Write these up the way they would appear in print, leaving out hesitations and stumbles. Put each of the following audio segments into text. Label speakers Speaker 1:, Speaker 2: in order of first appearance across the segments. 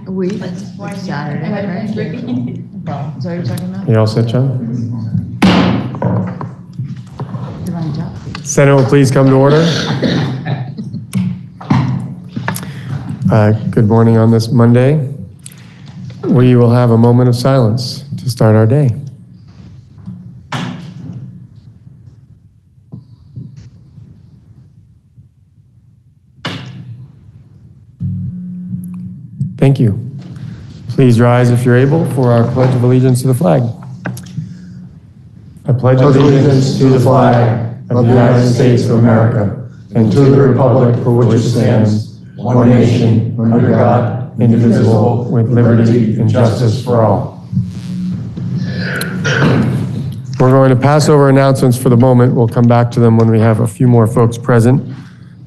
Speaker 1: It's Saturday, right? Is that what you're talking about?
Speaker 2: You all set, John?
Speaker 1: Divine job.
Speaker 2: Senate will please come to order. Good morning on this Monday. We will have a moment of silence to start our day. Thank you. Please rise if you're able for our Pledge of Allegiance to the flag. I pledge allegiance to the flag of the United States of America and to the republic for which it stands, one nation, under God, indivisible, with liberty and justice for all. We're going to pass over announcements for the moment. We'll come back to them when we have a few more folks present.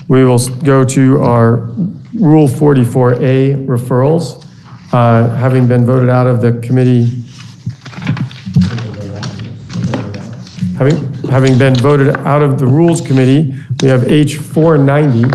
Speaker 2: We will go to our Rule 44A referrals. Having been voted out of the committee, having been voted out of the Rules Committee, we have H 490.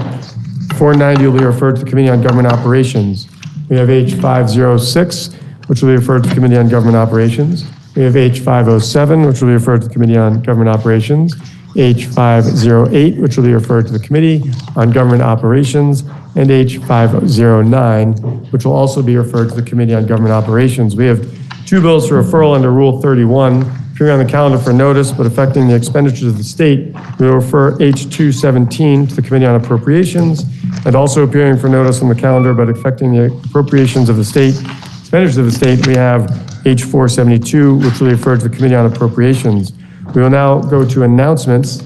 Speaker 2: 490 will be referred to the Committee on Government Operations. We have H 506, which will be referred to the Committee on Government Operations. We have H 507, which will be referred to the Committee on Government Operations. H 508, which will be referred to the Committee on Government Operations, and H 509, which will also be referred to the Committee on Government Operations. We have two bills for referral under Rule 31, appearing on the calendar for notice, but affecting the expenditures of the state. We will refer H 217 to the Committee on Appropriations, and also appearing for notice on the calendar, but affecting the appropriations of the state, expenditures of the state, we have H 472, which will be referred to the Committee on Appropriations. We will now go to announcements.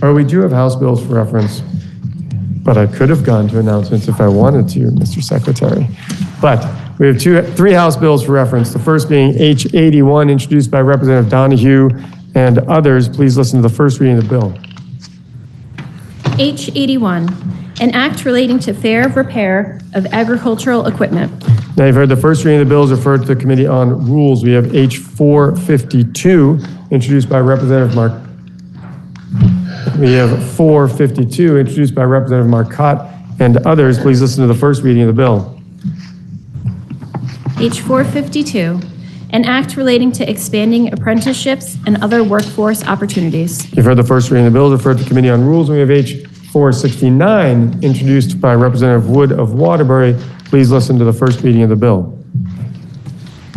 Speaker 2: We do have House bills for reference, but I could have gone to announcements if I wanted to, Mr. Secretary. But we have three House bills for reference. The first being H 81, introduced by Representative Donahue and others. Please listen to the first reading of the bill.
Speaker 3: H 81, an act relating to fair repair of agricultural equipment.
Speaker 2: Now you've heard the first reading of the bill is referred to the Committee on Rules. We have H 452, introduced by Representative We have 452, introduced by Representative Marcotte and others. Please listen to the first reading of the bill.
Speaker 3: H 452, an act relating to expanding apprenticeships and other workforce opportunities.
Speaker 2: You've heard the first reading of the bill is referred to the Committee on Rules. We have H 469, introduced by Representative Wood of Waterbury. Please listen to the first reading of the bill.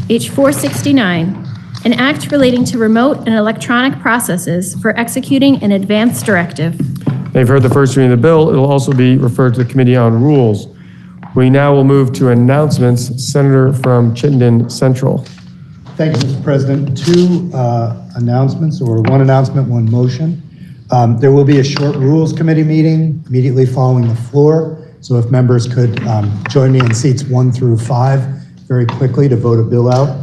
Speaker 3: H 469, an act relating to remote and electronic processes for executing an advance directive.
Speaker 2: They've heard the first reading of the bill. It will also be referred to the Committee on Rules. We now will move to announcements. Senator from Chittenden Central.
Speaker 4: Thank you, Mr. President. Two announcements, or one announcement, one motion. There will be a short Rules Committee meeting immediately following the floor. So if members could join me in seats 1 through 5 very quickly to vote a bill out.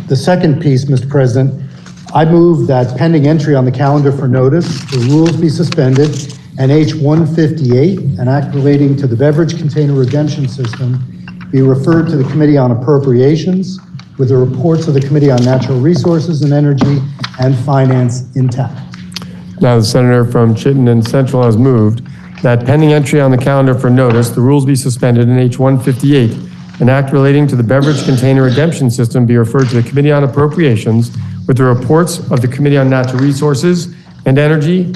Speaker 4: The second piece, Mr. President, I move that pending entry on the calendar for notice, the rules be suspended, and H 158, an act relating to the beverage container redemption system, be referred to the Committee on Appropriations with the reports of the Committee on Natural Resources and Energy and Finance intact.
Speaker 2: Now the senator from Chittenden Central has moved that pending entry on the calendar for notice, the rules be suspended, and H 158, an act relating to the beverage container redemption system, be referred to the Committee on Appropriations with the reports of the Committee on Natural Resources and Energy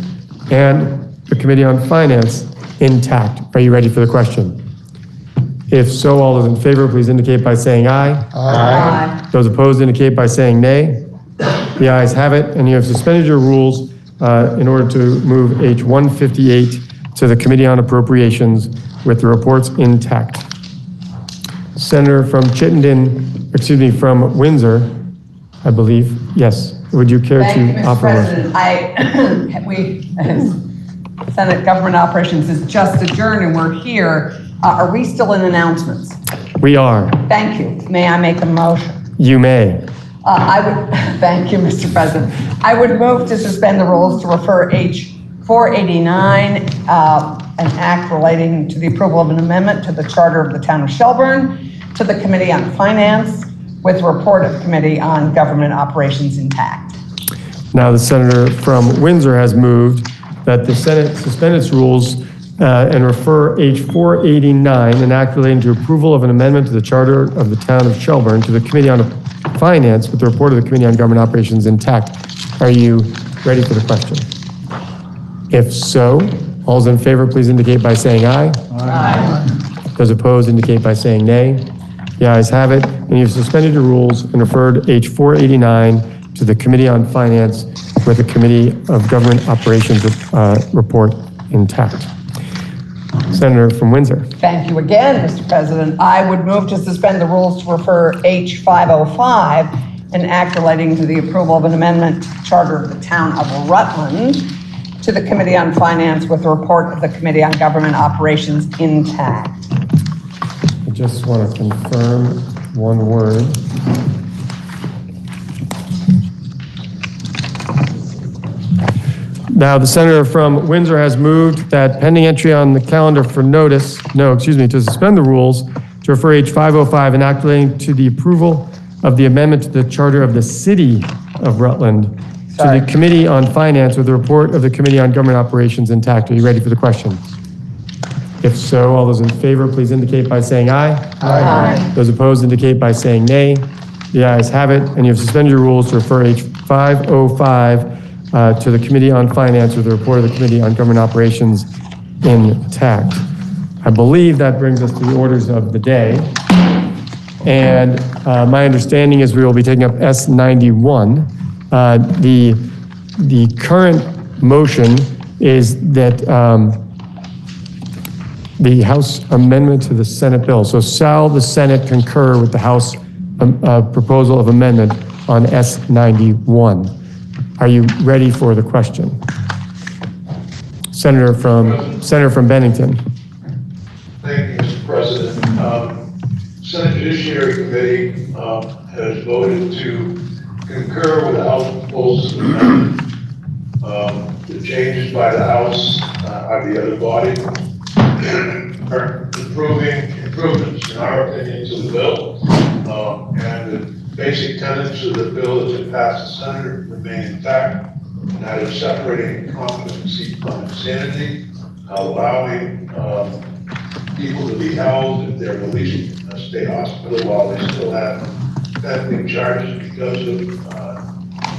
Speaker 2: and the Committee on Finance intact. Are you ready for the question? If so, all those in favor, please indicate by saying aye. Aye. Those opposed indicate by saying nay. The ayes have it, and you have suspended your rules in order to move H 158 to the Committee on Appropriations with the reports intact. Senator from from Windsor, I believe. Yes. Would you care to offer?
Speaker 5: Thank you, Mr. President. Senate Government Operations is just adjourned and we're here. Are we still in announcements?
Speaker 2: We are.
Speaker 5: Thank you. May I make a motion?
Speaker 2: You may.
Speaker 5: Thank you, Mr. President. I would move to suspend the rules to refer H 489, an act relating to the approval of an amendment to the charter of the town of Shelburne, to the Committee on Finance with report of Committee on Government Operations intact.
Speaker 2: Now the senator from Windsor has moved that the Senate suspend its rules and refer H489, an act relating to approval of an amendment to the charter of the town of Shelburne, to the Committee on Finance with the report of the Committee on Government Operations intact. Are you ready for the question? If so, all those in favor, please indicate by saying aye. Aye. Those opposed indicate by saying nay. The ayes have it, and you've suspended your rules and referred H489 to the Committee on Finance with the Committee of Government Operations report intact. Senator from Windsor.
Speaker 5: Thank you again, Mr. President. I would move to suspend the rules to refer H505, an act relating to the approval of an amendment to the charter of the town of Rutland, to the Committee on Finance with the report of the Committee on Government Operations intact.
Speaker 2: I just want to confirm one word. Now, the senator from Windsor has moved that pending entry on the calendar for to suspend the rules to refer H505, an act relating to the approval of the amendment to the charter of the city of Rutland, to the Committee on Finance with the report of the Committee on Government Operations intact. Are you ready for the question? If so, all those in favor, please indicate by saying aye. Aye. Those opposed indicate by saying nay. The ayes have it, and you have suspended your rules to refer H505 to the Committee on Finance with the report of the Committee on Government Operations intact. I believe that brings us to the orders of the day. And my understanding is we will be taking up S91. The current motion is that the House amendment to the Senate bill. So shall the Senate concur with the House proposal of amendment on S91? Are you ready for the question? Senator from Bennington.
Speaker 6: Thank you, Mr. President. Senate Judiciary Committee has voted to concur with the House proposals of amendment. The changes by the House are the other body are improvements, in our opinion, to the bill. And the basic tenets of the bill that has passed the Senate remain intact, and that is separating competency from insanity, allowing people to be held if they're released from a state hospital while they still have pending charges because of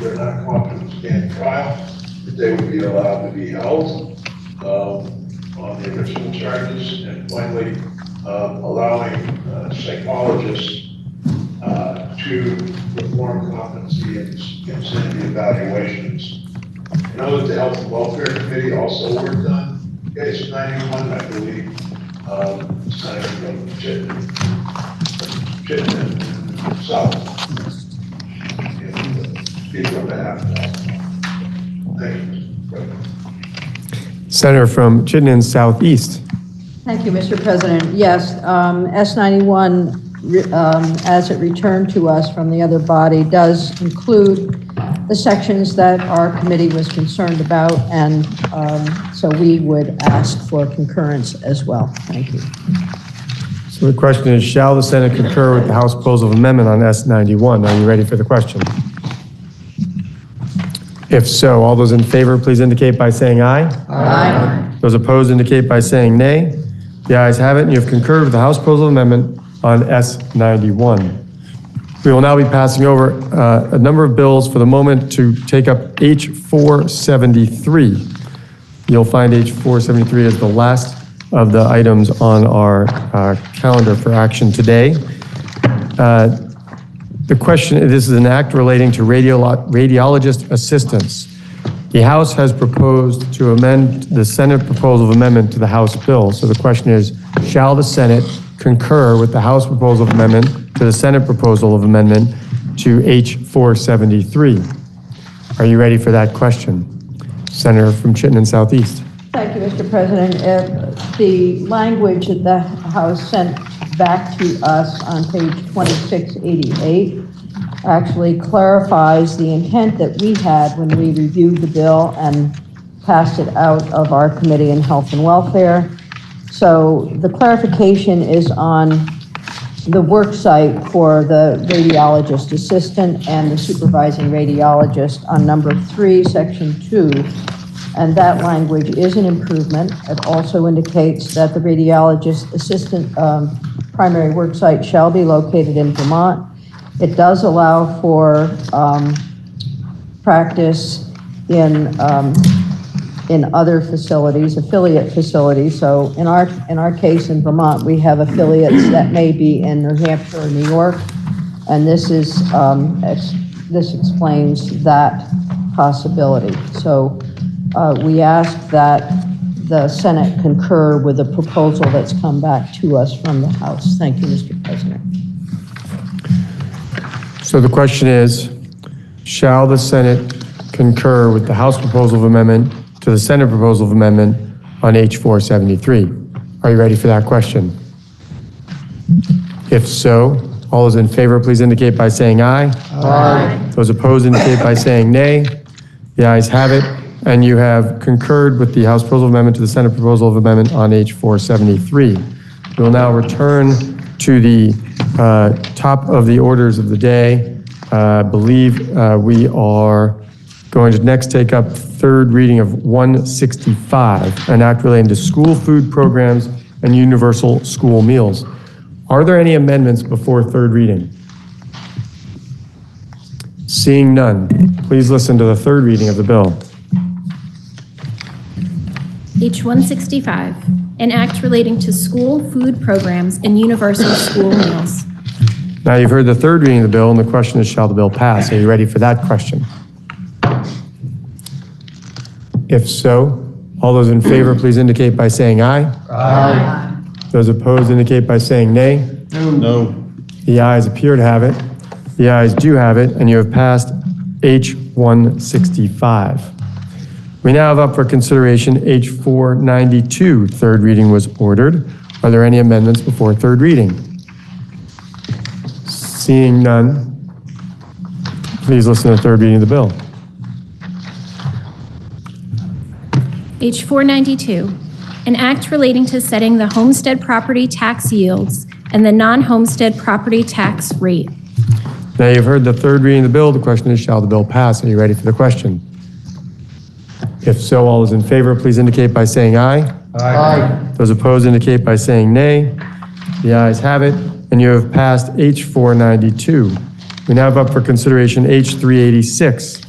Speaker 6: they're not competent to stand trial, that they would be allowed to be held on the original charges, and finally allowing psychologists to perform competency and insanity evaluations. I know that the Health and Welfare Committee also worked on case 91, I believe. Senator from Chittenden South. Speak on behalf of that. Thank you, Mr. President.
Speaker 2: Senator from Chittenden Southeast.
Speaker 7: Thank you, Mr. President. Yes, S91, as it returned to us from the other body, does include the sections that our committee was concerned about, and so we would ask for concurrence as well. Thank you.
Speaker 2: So the question is, shall the Senate concur with the House proposal of amendment on S91? Are you ready for the question? If so, all those in favor, please indicate by saying aye.
Speaker 7: Aye.
Speaker 2: Those opposed indicate by saying nay. The ayes have it, and you have concurred with the House proposal of amendment on S91. We will now be passing over a number of bills for the moment to take up H473. You'll find H473 as the last of the items on our calendar for action today. The question, this is an act relating to radiologist assistance. The House has proposed to amend the Senate proposal of amendment to the House bill. So the question is, shall the Senate concur with the House proposal of amendment to the Senate proposal of amendment to H473? Are you ready for that question? Senator from Chittenden Southeast.
Speaker 7: Thank you, Mr. President. The language that the House sent back to us on page 2688 actually clarifies the intent that we had when we reviewed the bill and passed it out of our Committee on Health and Welfare. So the clarification is on the work site for the radiologist assistant and the supervising radiologist on number 3, section 2, and that language is an improvement. It also indicates that the radiologist assistant primary work site shall be located in Vermont. It does allow for practice in other facilities, affiliate facilities. So in our case in Vermont, we have affiliates that may be in New Hampshire or New York, and this explains that possibility. So we ask that the Senate concur with the proposal that's come back to us from the House. Thank you, Mr. President.
Speaker 2: So the question is, shall the Senate concur with the House proposal of amendment to the Senate proposal of amendment on H473? Are you ready for that question? If so, all those in favor, please indicate by saying aye. Aye. Those opposed indicate by saying nay. The ayes have it, and you have concurred with the House proposal of amendment to the Senate proposal of amendment on H473. We will now return to the top of the orders of the day. I believe we are going to next take up third reading of 165, an act relating to school food programs and universal school meals. Are there any amendments before third reading? Seeing none, please listen to the third reading of the bill.
Speaker 3: H165, an act relating to school food programs and universal school meals.
Speaker 2: Now you've heard the third reading of the bill, and the question is, shall the bill pass? Are you ready for that question? If so, all those in favor, please indicate by saying aye. Aye. Those opposed indicate by saying nay.
Speaker 8: No.
Speaker 2: The ayes appear to have it. The ayes do have it, and you have passed H165. We now have up for consideration H492. Third reading was ordered. Are there any amendments before third reading? Seeing none, please listen to the third reading of the bill.
Speaker 3: H492, an act relating to setting the homestead property tax yields and the non-homestead property tax rate.
Speaker 2: Now you've heard the third reading of the bill. The question is, shall the bill pass? Are you ready for the question? If so, all those in favor, please indicate by saying aye. Aye. Those opposed indicate by saying nay. The ayes have it, and you have passed H492. We now have up for consideration H386.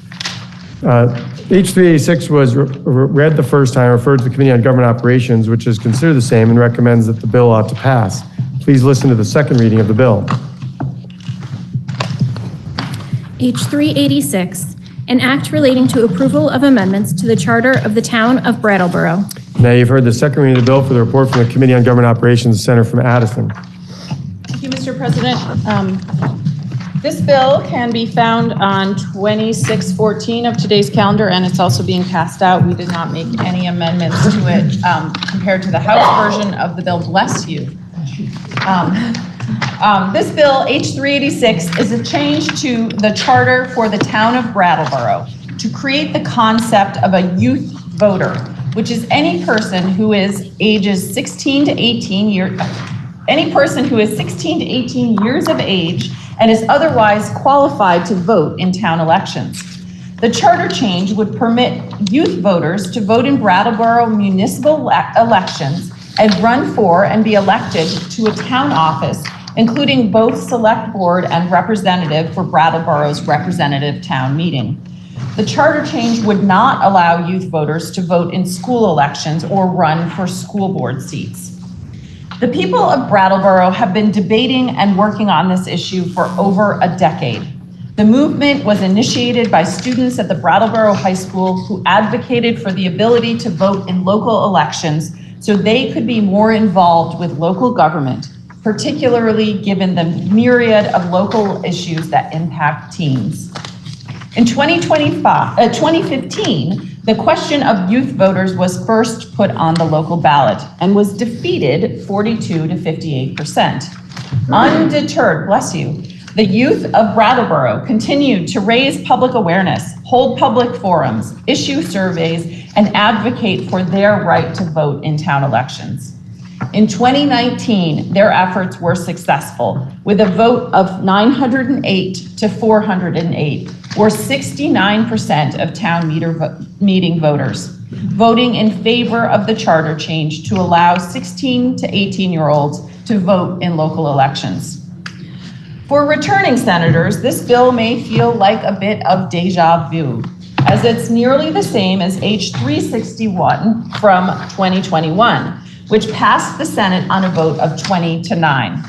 Speaker 2: H386 was read the first time, referred to the Committee on Government Operations, which is considered the same and recommends that the bill ought to pass. Please listen to the second reading of the bill.
Speaker 3: H386, an act relating to approval of amendments to the Charter of the Town of Brattleboro.
Speaker 2: Now you've heard the second reading of the bill. For the report from the Committee on Government Operations, Senator from Addison.
Speaker 9: Thank you, Mr. President. This bill can be found on 2614 of today's calendar, and it's also being passed out. We did not make any amendments to it compared to the House version of the bill. Bless you. This bill, H386, is a change to the charter for the town of Brattleboro to create the concept of a youth voter, which is any person who is ages 16 to 18 years, any person who is 16 to 18 years of age and is otherwise qualified to vote in town elections. The charter change would permit youth voters to vote in Brattleboro municipal elections and run for and be elected to a town office, including both select board and representative for Brattleboro's representative town meeting. The charter change would not allow youth voters to vote in school elections or run for school board seats. The people of Brattleboro have been debating and working on this issue for over a decade. The movement was initiated by students at the Brattleboro High School who advocated for the ability to vote in local elections so they could be more involved with local government, particularly given the myriad of local issues that impact teens. In 2015, the question of youth voters was first put on the local ballot and was defeated 42 to 58%. Undeterred, bless you, the youth of Brattleboro continued to raise public awareness, hold public forums, issue surveys, and advocate for their right to vote in town elections. In 2019, their efforts were successful, with a vote of 908 to 408, or 69% of town meeting voters, voting in favor of the charter change to allow 16 to 18-year-olds to vote in local elections. For returning senators, this bill may feel like a bit of deja vu, as it's nearly the same as H361 from 2021, which passed the Senate on a vote of 20-9.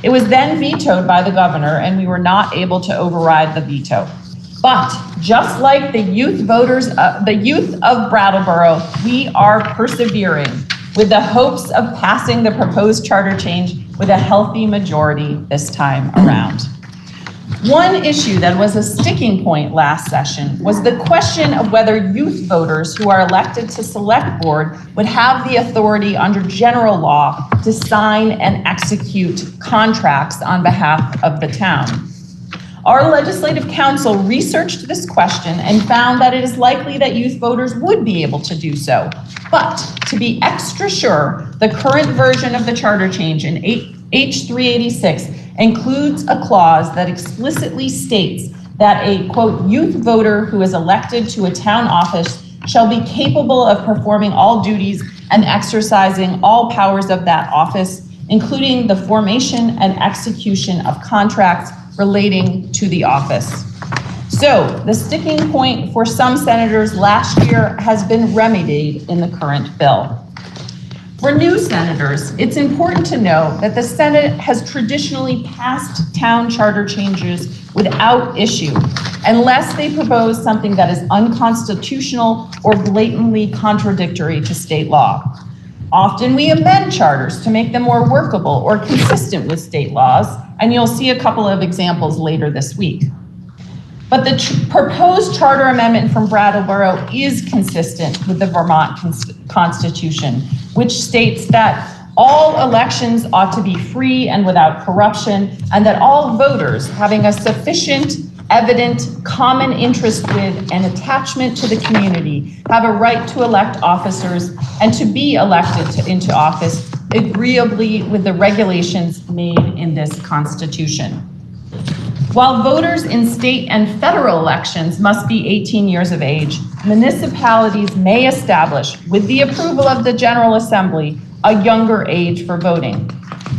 Speaker 9: It was then vetoed by the governor, and we were not able to override the veto. But just like the youth voters, the youth of Brattleboro, we are persevering with the hopes of passing the proposed charter change with a healthy majority this time around. One issue that was a sticking point last session was the question of whether youth voters who are elected to select board would have the authority under general law to sign and execute contracts on behalf of the town. Our legislative council researched this question and found that it is likely that youth voters would be able to do so. But to be extra sure, the current version of the charter change in H386 includes a clause that explicitly states that a, quote, youth voter who is elected to a town office shall be capable of performing all duties and exercising all powers of that office, including the formation and execution of contracts relating to the office. So the sticking point for some senators last year has been remedied in the current bill. For new senators, it's important to know that the Senate has traditionally passed town charter changes without issue, unless they propose something that is unconstitutional or blatantly contradictory to state law. Often we amend charters to make them more workable or consistent with state laws, and you'll see a couple of examples later this week. But the proposed charter amendment from Brattleboro is consistent with the Vermont Constitution, which states that all elections ought to be free and without corruption, and that all voters having a sufficient, evident, common interest with and attachment to the community have a right to elect officers and to be elected into office agreeably with the regulations made in this Constitution. While voters in state and federal elections must be 18 years of age, municipalities may establish, with the approval of the General Assembly, a younger age for voting.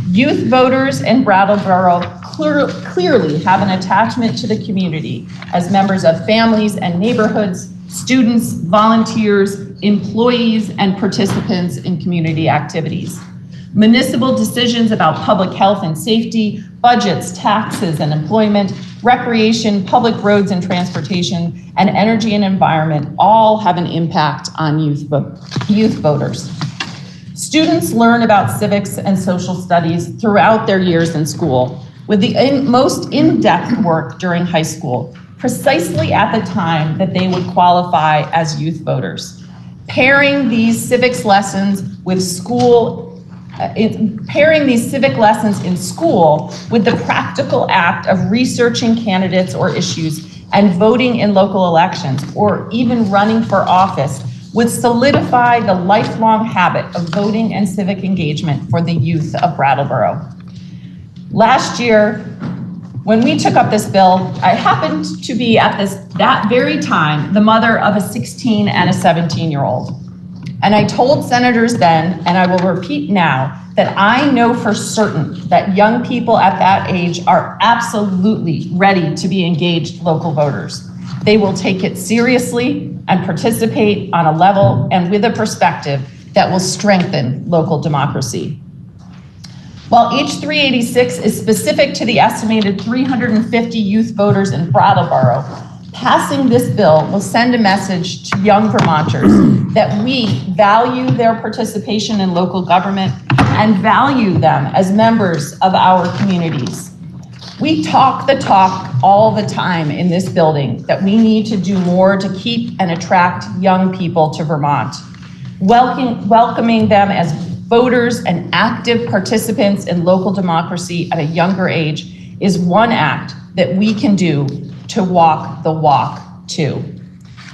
Speaker 9: Youth voters in Brattleboro clearly have an attachment to the community as members of families and neighborhoods, students, volunteers, employees, and participants in community activities. Municipal decisions about public health and safety, budgets, taxes and employment, recreation, public roads and transportation, and energy and environment all have an impact on youth voters. Students learn about civics and social studies throughout their years in school, with the most in-depth work during high school, precisely at the time that they would qualify as youth voters. Pairing these civics lessons with pairing these civic lessons in school with the practical act of researching candidates or issues and voting in local elections, or even running for office, would solidify the lifelong habit of voting and civic engagement for the youth of Brattleboro. Last year, when we took up this bill, I happened to be at that very time the mother of a 16 and a 17-year-old. And I told senators then, and I will repeat now, that I know for certain that young people at that age are absolutely ready to be engaged local voters. They will take it seriously and participate on a level and with a perspective that will strengthen local democracy. While H386 is specific to the estimated 350 youth voters in Brattleboro, passing this bill will send a message to young Vermonters that we value their participation in local government and value them as members of our communities. We talk the talk all the time in this building that we need to do more to keep and attract young people to Vermont. Welcoming them as voters and active participants in local democracy at a younger age is one act that we can do to walk the walk too.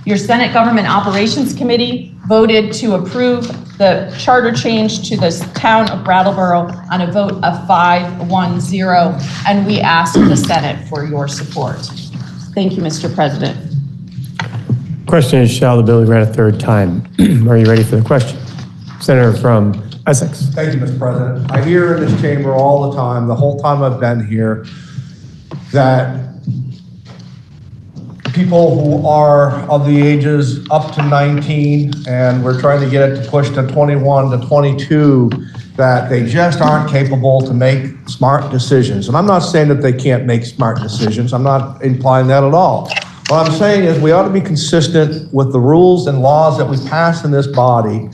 Speaker 9: Your Senate Government Operations Committee voted to approve the charter change to the town of Brattleboro on a vote of 5-1-0, and we ask the Senate for your support. Thank you, Mr. President.
Speaker 2: Question is, shall the bill be read a third time? Are you ready for the question? Senator from Essex.
Speaker 8: Thank you, Mr. President. I hear in this chamber all the time, the whole time I've been here, that people who are of the ages up to 19, and we're trying to get it to push to 21 to 22, that they just aren't capable to make smart decisions. And I'm not saying that they can't make smart decisions. I'm not implying that at all. What I'm saying is we ought to be consistent with the rules and laws that we pass in this body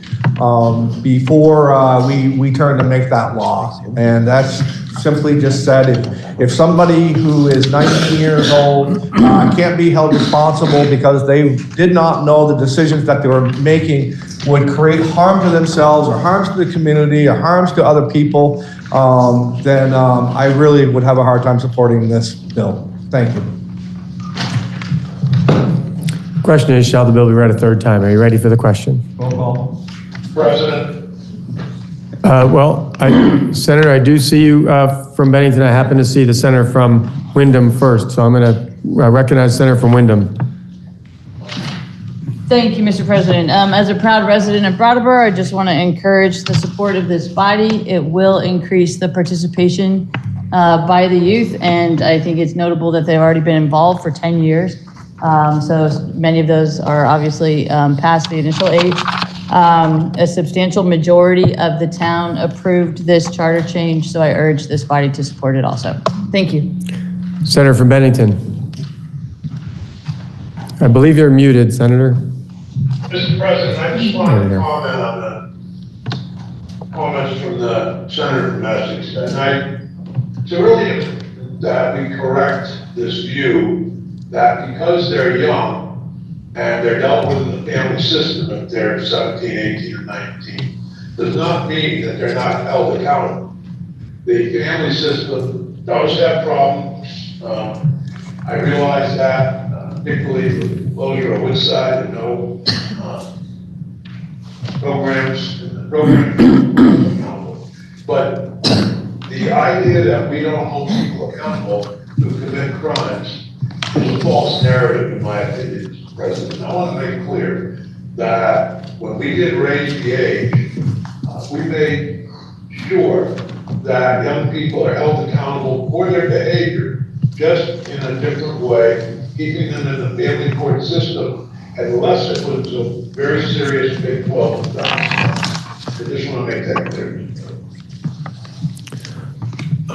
Speaker 8: before we turn to make that law. And that's simply just said, if somebody who is 19 years old can't be held responsible because they did not know the decisions that they were making would create harm to themselves or harms to the community or harms to other people, then I really would have a hard time supporting this bill. Thank you.
Speaker 2: Question is, shall the bill be read a third time? Are you ready for the question?
Speaker 8: Roll call.
Speaker 6: President,
Speaker 2: Senator, I do see you from Bennington. I happen to see the senator from Windham first, so I'm going to recognize Senator from Windham.
Speaker 10: Thank you, Mr. President. As a proud resident of Brattleboro, I just want to encourage the support of this body. It will increase the participation by the youth, and I think it's notable that they've already been involved for 10 years. So many of those are obviously past the initial age. A substantial majority of the town approved this charter change, so I urge this body to support it also. Thank you.
Speaker 2: Senator from Bennington. I believe you're muted, Senator.
Speaker 6: Mr. President, I just wanted to comment on the comments from the senator from Essex. And to really that we correct this view that because they're young and they're dealt with in the family system, if they're 17, 18, or 19, does not mean that they're not held accountable. The family system does have problems. I realize that, particularly with the closure of Woodside and no programs, but the idea that we don't hold people accountable who commit crimes is a false narrative, in my opinion, Mr. President. I want to make clear that when we did raise the age, we made sure that young people are held accountable for their behavior, just in a different way, keeping them in the family court system, unless it was a very serious big 12 times. I just want to make that clear.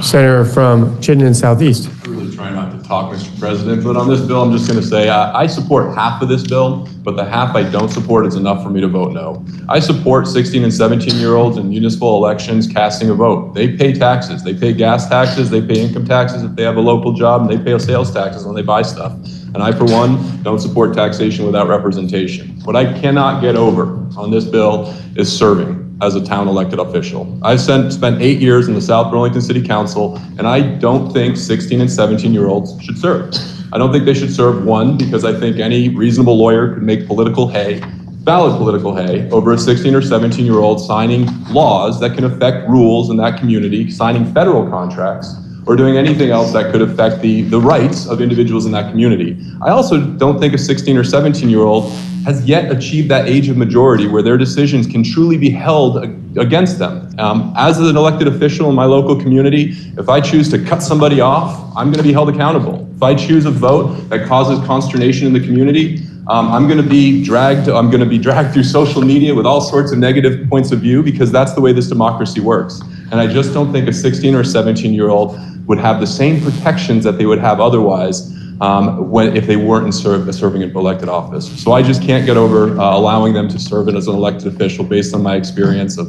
Speaker 2: Senator from Chittenden Southeast.
Speaker 11: I'm really trying not to talk, Mr. President, but on this bill, I'm just going to say I support half of this bill, but the half I don't support is enough for me to vote no. I support 16 and 17-year-olds in municipal elections casting a vote. They pay taxes. They pay gas taxes. They pay income taxes if they have a local job, and they pay sales taxes when they buy stuff. And I, for one, don't support taxation without representation. What I cannot get over on this bill is serving as a town elected official. I spent 8 years in the South Burlington City Council, and I don't think 16 and 17-year-olds should serve. I don't think they should serve, one, because I think any reasonable lawyer could make political hay, valid political hay, over a 16 or 17-year-old signing laws that can affect rules in that community, signing federal contracts, or doing anything else that could affect the rights of individuals in that community. I also don't think a 16 or 17-year-old has yet achieved that age of majority where their decisions can truly be held against them. As an elected official in my local community, if I choose to cut somebody off, I'm going to be held accountable. If I choose a vote that causes consternation in the community, I'm going to be dragged through social media with all sorts of negative points of view, because that's the way this democracy works. And I just don't think a 16 or 17-year-old would have the same protections that they would have otherwise if they weren't serving an elected office. So I just can't get over allowing them to serve as an elected official based on my experience of,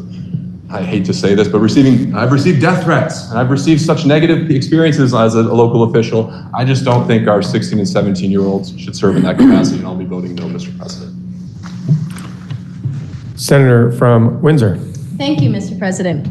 Speaker 11: I hate to say this, but I've received death threats, and I've received such negative experiences as a local official. I just don't think our 16 and 17-year-olds should serve in that capacity, and I'll be voting no, Mr. President.
Speaker 2: Senator from Windsor.
Speaker 12: Thank you, Mr. President.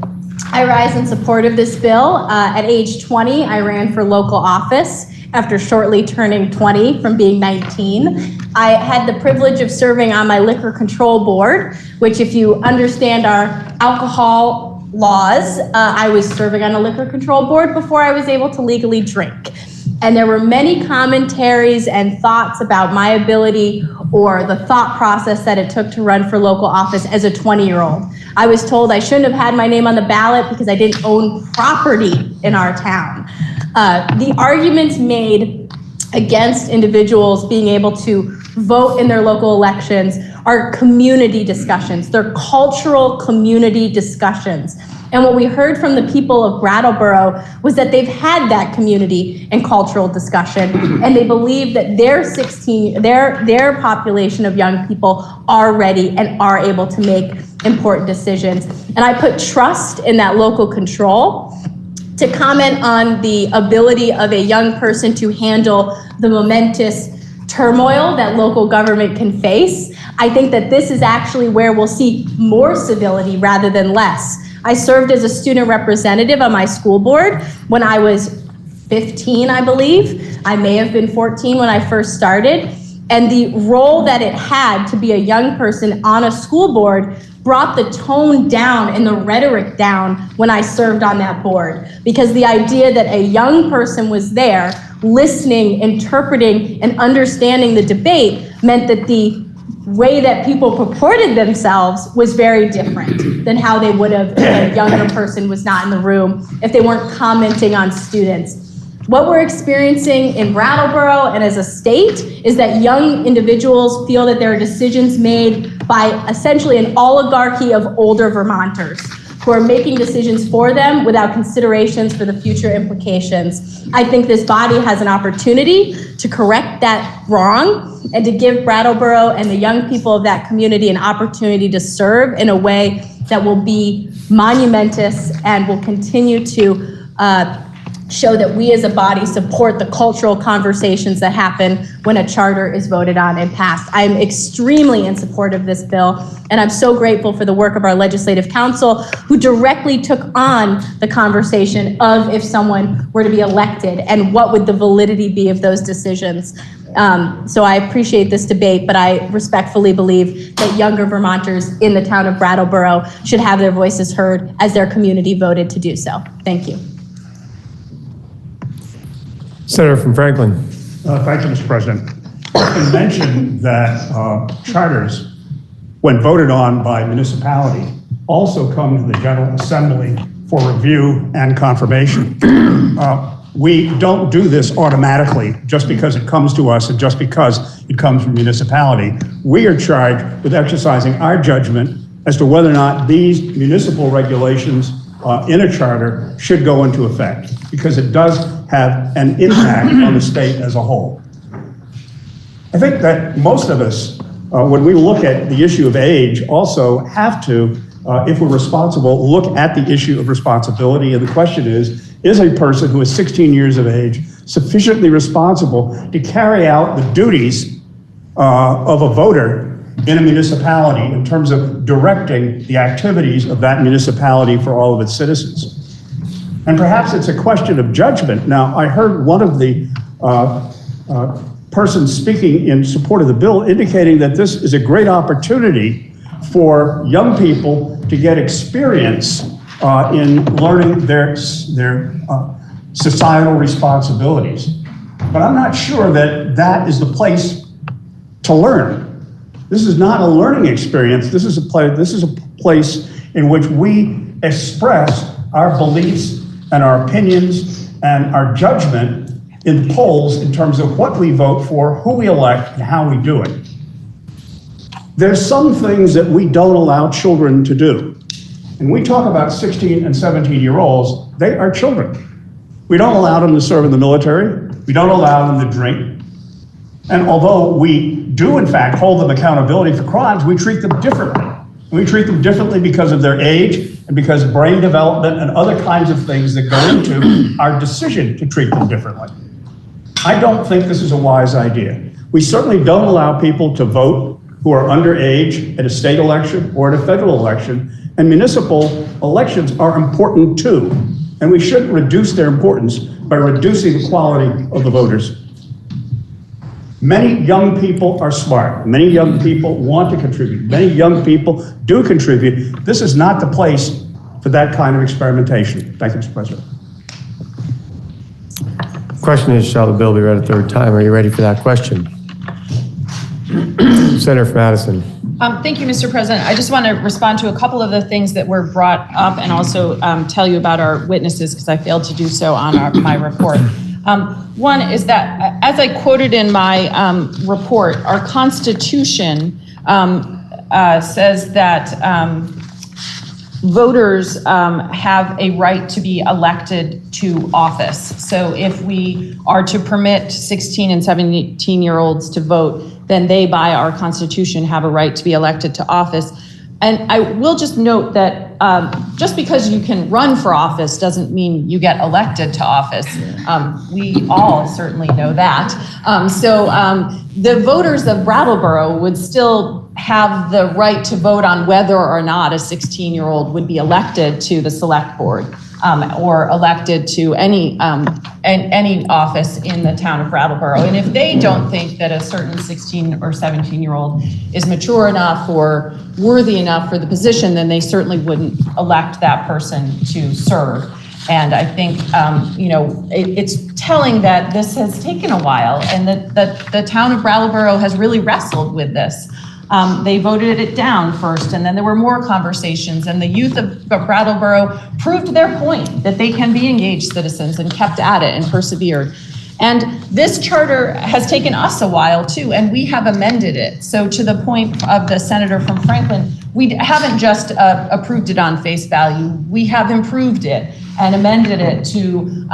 Speaker 12: I rise in support of this bill. At age 20, I ran for local office after shortly turning 20 from being 19. I had the privilege of serving on my liquor control board, which, if you understand our alcohol laws, I was serving on a liquor control board before I was able to legally drink. And there were many commentaries and thoughts about my ability or the thought process that it took to run for local office as a 20-year-old. I was told I shouldn't have had my name on the ballot because I didn't own property in our town. The arguments made against individuals being able to vote in their local elections are community discussions. They're cultural community discussions. And what we heard from the people of Brattleboro was that they've had that community and cultural discussion, and they believe that their population of young people are ready and are able to make important decisions. And I put trust in that local control. To comment on the ability of a young person to handle the momentous turmoil that local government can face, I think that this is actually where we'll see more civility rather than less. I served as a student representative on my school board when I was 15, I believe. I may have been 14 when I first started. And the role that it had to be a young person on a school board brought the tone down and the rhetoric down when I served on that board. Because the idea that a young person was there listening, interpreting, and understanding the debate meant that the way that people purported themselves was very different than how they would have if a younger person was not in the room, if they weren't commenting on students. What we're experiencing in Brattleboro and as a state is that young individuals feel that there are decisions made by essentially an oligarchy of older Vermonters who are making decisions for them without considerations for the future implications. I think this body has an opportunity to correct that wrong and to give Brattleboro and the young people of that community an opportunity to serve in a way that will be monumentous and will continue to show that we as a body support the cultural conversations that happen when a charter is voted on and passed. I'm extremely in support of this bill, and I'm so grateful for the work of our legislative council who directly took on the conversation of if someone were to be elected and what would the validity be of those decisions. So I appreciate this debate, but I respectfully believe that younger Vermonters in the town of Brattleboro should have their voices heard as their community voted to do so. Thank you.
Speaker 2: Senator from Franklin.
Speaker 13: Thank you, Mr. President. It's been mentioned that charters, when voted on by municipality, also come to the General Assembly for review and confirmation. We don't do this automatically just because it comes to us and just because it comes from municipality. We are charged with exercising our judgment as to whether or not these municipal regulations in a charter should go into effect, because it does have an impact on the state as a whole. I think that most of us, when we look at the issue of age, also have to, if we're responsible, look at the issue of responsibility. And the question is a person who is 16 years of age sufficiently responsible to carry out the duties of a voter in a municipality in terms of directing the activities of that municipality for all of its citizens? And perhaps it's a question of judgment. Now, I heard one of the persons speaking in support of the bill indicating that this is a great opportunity for young people to get experience in learning their societal responsibilities. But I'm not sure that that is the place to learn. This is not a learning experience. This is a place in which we express our beliefs and our opinions and our judgment in polls in terms of what we vote for, who we elect, and how we do it. There's some things that we don't allow children to do. And we talk about 16 and 17-year-olds, they are children. We don't allow them to serve in the military. We don't allow them to drink. And although we do, in fact, hold them accountability for crimes, we treat them differently. We treat them differently because of their age and because of brain development and other kinds of things that go into our decision to treat them differently. I don't think this is a wise idea. We certainly don't allow people to vote who are underage at a state election or at a federal election, and municipal elections are important too. And we shouldn't reduce their importance by reducing the quality of the voters. Many young people are smart. Many young people want to contribute. Many young people do contribute. This is not the place for that kind of experimentation. Thank you, Mr. President.
Speaker 2: Question is, shall the bill be read a third time? Are you ready for that question? Senator from Madison.
Speaker 9: Thank you, Mr. President. I just want to respond to a couple of the things that were brought up and also tell you about our witnesses because I failed to do so on my report. One is that, as I quoted in my report, our Constitution says that voters have a right to be elected to office. So if we are to permit 16 and 17-year-olds to vote, then they, by our Constitution, have a right to be elected to office. And I will just note that just because you can run for office doesn't mean you get elected to office. We all certainly know that. So the voters of Brattleboro would still have the right to vote on whether or not a 16-year-old would be elected to the select board or elected to any office in the town of Brattleboro. And if they don't think that a certain 16 or 17-year-old is mature enough or worthy enough for the position, then they certainly wouldn't elect that person to serve. And I think, it's telling that this has taken a while and that the town of Brattleboro has really wrestled with this. They voted it down first, and then there were more conversations, and the youth of Brattleboro proved their point that they can be engaged citizens and kept at it and persevered. And this charter has taken us a while too, and we have amended it. So to the point of the senator from Franklin, we haven't just approved it on face value, we have improved it and amended it to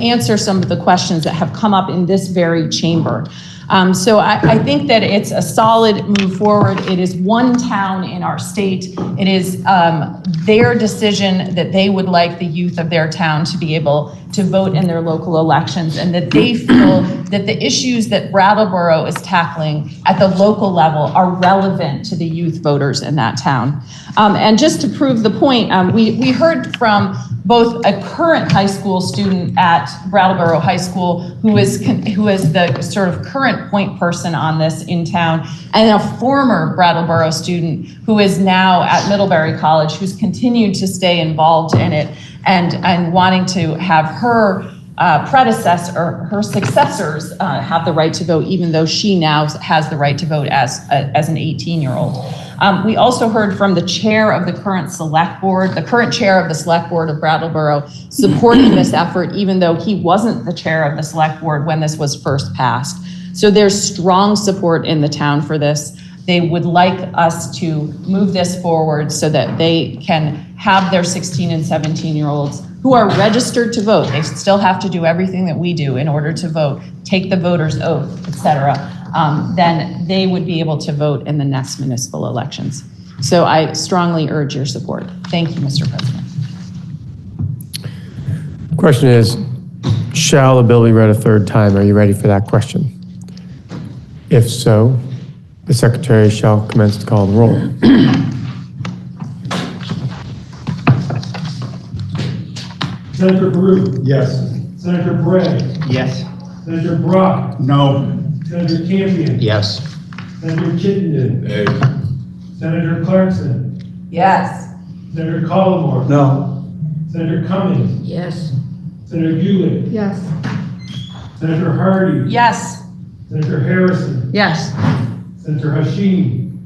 Speaker 9: answer some of the questions that have come up in this very chamber. So I think that it's a solid move forward. It is one town in our state. It is their decision that they would like the youth of their town to be able to vote in their local elections, and that they feel that the issues that Brattleboro is tackling at the local level are relevant to the youth voters in that town. And just to prove the point, we heard from both a current high school student at Brattleboro High School, who is the sort of current point person on this in town, and a former Brattleboro student who is now at Middlebury College, who's continued to stay involved in it and wanting to have her predecessor or her successors have the right to vote, even though she now has the right to vote as an 18-year-old. We also heard from the chair of the current select board, the current chair of the select board of Brattleboro, supporting this effort, even though he wasn't the chair of the select board when this was first passed. So there's strong support in the town for this. They would like us to move this forward so that they can have their 16 and 17-year-olds who are registered to vote. They still have to do everything that we do in order to vote, take the voter's oath, etc. Then they would be able to vote in the next municipal elections. So I strongly urge your support. Thank you, Mr. President.
Speaker 2: The question is, shall the bill be read a third time? Are you ready for that question? If so, the secretary shall commence to call the roll.
Speaker 14: Senator Baru?
Speaker 13: Yes.
Speaker 14: Senator Bray?
Speaker 13: Yes.
Speaker 14: Senator Brock?
Speaker 13: No.
Speaker 14: Senator Campion?
Speaker 13: Yes.
Speaker 14: Senator Chittenden?
Speaker 11: Hey.
Speaker 14: Senator Clarkson?
Speaker 5: Yes.
Speaker 14: Senator Collmore?
Speaker 13: No.
Speaker 14: Senator Cummings?
Speaker 1: Yes.
Speaker 14: Senator Gulick?
Speaker 1: Yes.
Speaker 14: Senator Hardy?
Speaker 9: Yes.
Speaker 14: Senator Harrison?
Speaker 1: Yes.
Speaker 14: Senator Hashim?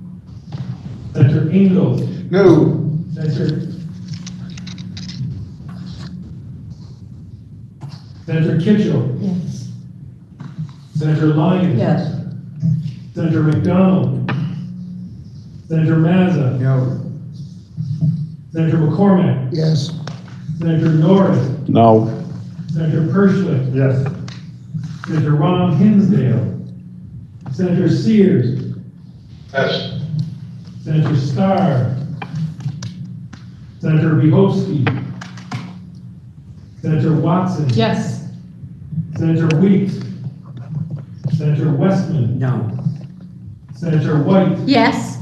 Speaker 14: Senator Ingalls?
Speaker 8: No.
Speaker 14: Senator Kitchell?
Speaker 1: Yes.
Speaker 14: Senator Lyons?
Speaker 7: Yes.
Speaker 14: Senator McDonald? Senator Mazza?
Speaker 8: No.
Speaker 14: Senator McCormack?
Speaker 13: Yes.
Speaker 14: Senator Norris?
Speaker 13: No.
Speaker 14: Senator Perschlick?
Speaker 13: Yes.
Speaker 14: Senator Ron Hinsdale? Senator Sears?
Speaker 6: Yes.
Speaker 14: Senator Starr? Senator Bihovsky? Senator Watson?
Speaker 1: Yes.
Speaker 14: Senator Weeks? Senator Westman?
Speaker 13: No.
Speaker 14: Senator White?
Speaker 1: Yes.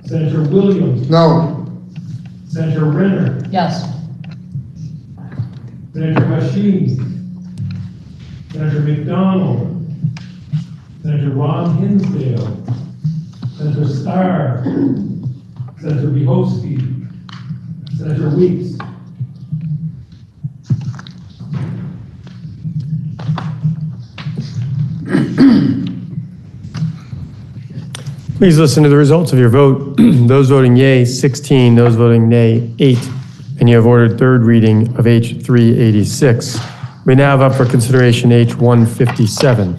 Speaker 14: Senator Williams?
Speaker 8: No.
Speaker 14: Senator Renner?
Speaker 1: Yes.
Speaker 14: Senator Hashim? Senator McDonald? Senator Ron Hinsdale? Senator Starr? Senator Bihovsky? Senator Weeks?
Speaker 2: Please listen to the results of your vote. Those voting yea, 16. Those voting nay, 8. And you have ordered third reading of H 386. We now have up for consideration H 157.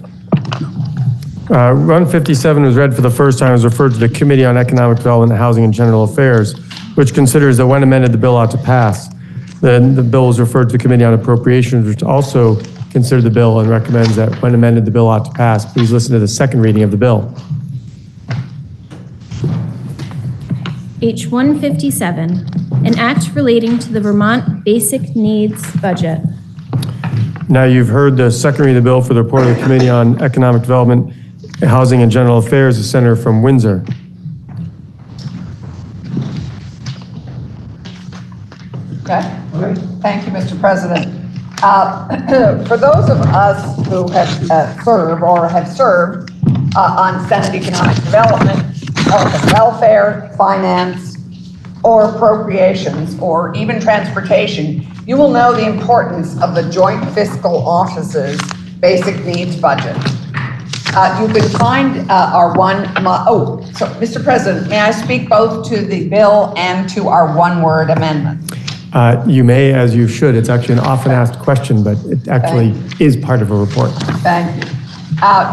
Speaker 2: 157 was read for the first time, was referred to the Committee on Economic Development, Housing, and General Affairs, which considers that when amended, the bill ought to pass. Then the bill is referred to the Committee on Appropriations, which also considered the bill and recommends that when amended, the bill ought to pass. Please listen to the second reading of the bill.
Speaker 3: H 157, an act relating to the Vermont Basic Needs Budget.
Speaker 2: Now you've heard the second reading of the bill for the report of the Committee on Economic Development, Housing, and General Affairs, the Senator from Windsor.
Speaker 5: Okay. Thank you, Mr. President. For those of us who have served or have served on Senate Economic Development, Health and Welfare, Finance, or Appropriations, or even Transportation, you will know the importance of the Joint Fiscal Office's Basic Needs Budget. You can find our so Mr. President, may I speak both to the bill and to our one-word amendment?
Speaker 2: You may, as you should. It's actually an often asked question, but it actually is part of a report.
Speaker 5: Thank you.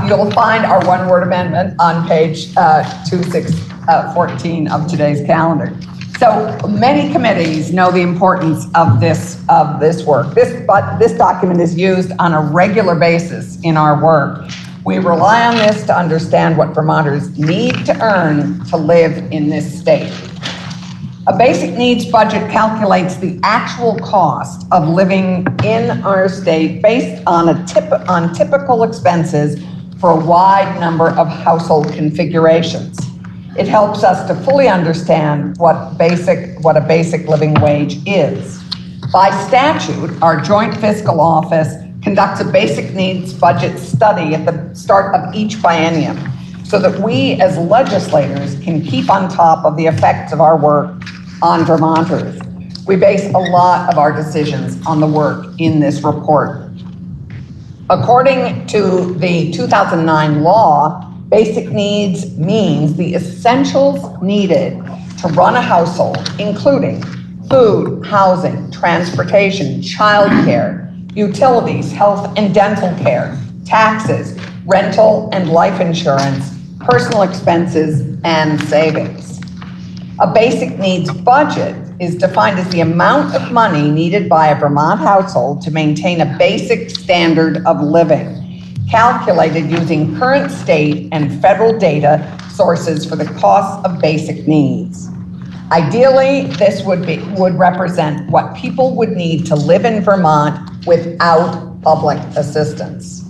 Speaker 5: You'll find our one-word amendment on page 2614 of today's calendar. So many committees know the importance of this work. This document is used on a regular basis in our work. We rely on this to understand what Vermonters need to earn to live in this state. A basic needs budget calculates the actual cost of living in our state based on typical expenses for a wide number of household configurations. It helps us to fully understand what a basic living wage is. By statute, our Joint Fiscal Office conducts a basic needs budget study at the start of each biennium so that we as legislators can keep on top of the effects of our work on Vermonters. We base a lot of our decisions on the work in this report. According to the 2009 law, basic needs means the essentials needed to run a household, including food, housing, transportation, childcare, utilities, health and dental care, taxes, rental and life insurance, personal expenses, and savings. A basic needs budget is defined as the amount of money needed by a Vermont household to maintain a basic standard of living, calculated using current state and federal data sources for the cost of basic needs. Ideally, this would represent what people would need to live in Vermont without public assistance.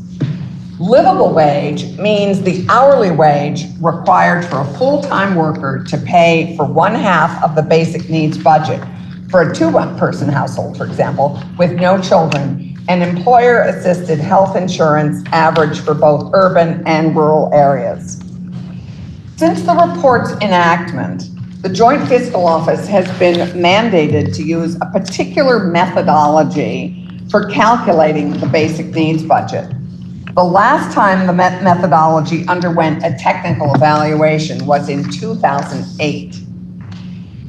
Speaker 5: Livable wage means the hourly wage required for a full-time worker to pay for 1/2 of the basic needs budget. For a 2-person household, for example, with no children, and employer-assisted health insurance average for both urban and rural areas. Since the report's enactment, the Joint Fiscal Office has been mandated to use a particular methodology for calculating the basic needs budget. The last time the methodology underwent a technical evaluation was in 2008.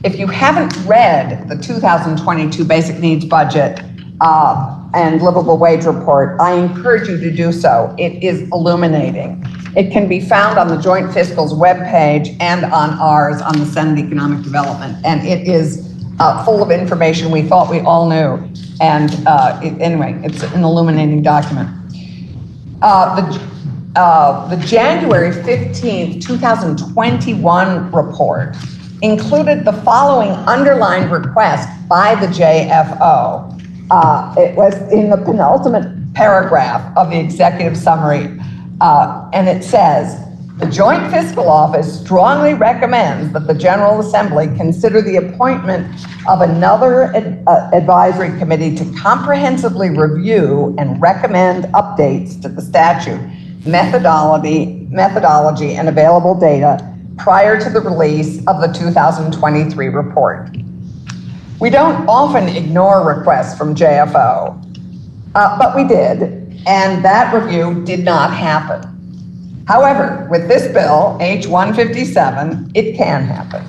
Speaker 5: If you haven't read the 2022 Basic Needs Budget and Livable Wage Report, I encourage you to do so. It is illuminating. It can be found on the Joint Fiscal's webpage and on ours on the Senate Economic Development. And it is full of information we thought we all knew. And anyway, it's an illuminating document. The January 15th, 2021 report included the following underlined request by the JFO. It was in the penultimate paragraph of the executive summary, and it says, the Joint Fiscal Office strongly recommends that the General Assembly consider the appointment of another advisory committee to comprehensively review and recommend updates to the statute, methodology and available data prior to the release of the 2023 report. We don't often ignore requests from JFO, but we did, and that review did not happen. However, with this bill, H-157, it can happen.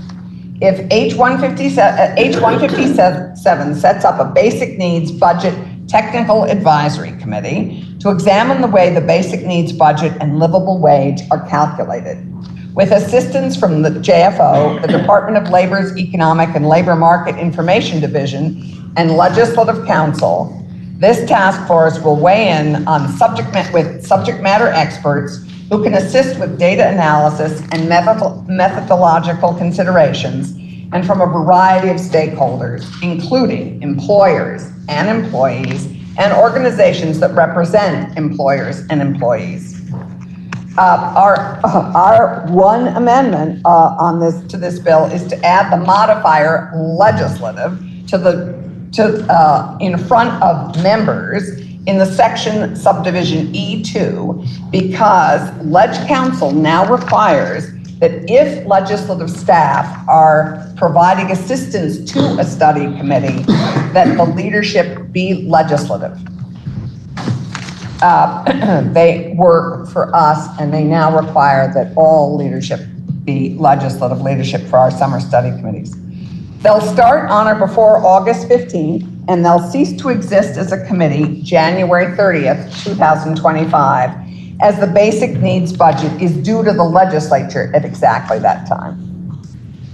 Speaker 5: If H-157 sets up a basic needs budget technical advisory committee to examine the way the basic needs budget and livable wage are calculated. With assistance from the JFO, the Department of Labor's Economic and Labor Market Information Division, and Legislative Council, this task force will weigh in on with subject matter experts who can assist with data analysis and methodological considerations, and from a variety of stakeholders, including employers and employees, and organizations that represent employers and employees. Our one amendment to this bill is to add the modifier legislative in front of members in the section subdivision E2, because Leg Council now requires that if legislative staff are providing assistance to a study committee, that the leadership be legislative. They work for us, and they now require that all leadership be legislative leadership for our summer study committees. They'll start on or before August 15th, and they'll cease to exist as a committee January 30th, 2025, as the basic needs budget is due to the legislature at exactly that time.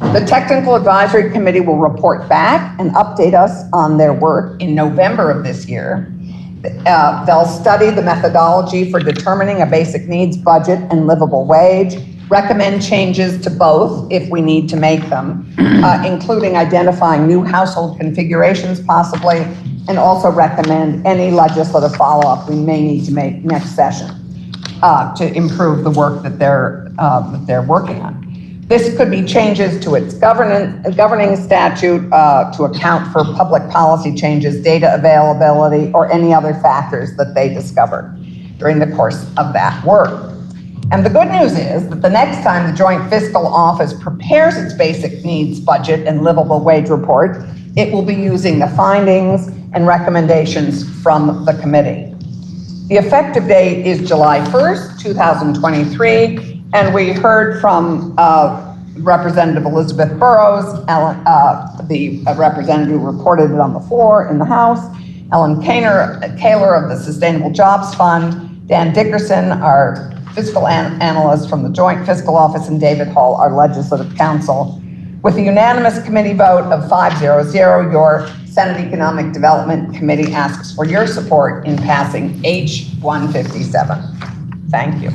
Speaker 5: The Technical Advisory Committee will report back and update us on their work in November of this year. They'll study the methodology for determining a basic needs budget and livable wage, recommend changes to both if we need to make them, including identifying new household configurations possibly, and also recommend any legislative follow-up we may need to make next session to improve the work that they're working on. This could be changes to its governing statute to account for public policy changes, data availability, or any other factors that they discover during the course of that work. And the good news is that the next time the Joint Fiscal Office prepares its basic needs budget and livable wage report, it will be using the findings and recommendations from the committee. The effective date is July 1st, 2023, and we heard from Representative Elizabeth Burrows, the representative who reported it on the floor in the House, Ellen Kaler of the Sustainable Jobs Fund, Dan Dickerson, our fiscal analyst from the Joint Fiscal Office, and David Hall, our legislative counsel. With a unanimous committee vote of 5-0-0, your Senate Economic Development Committee asks for your support in passing H-157. Thank you.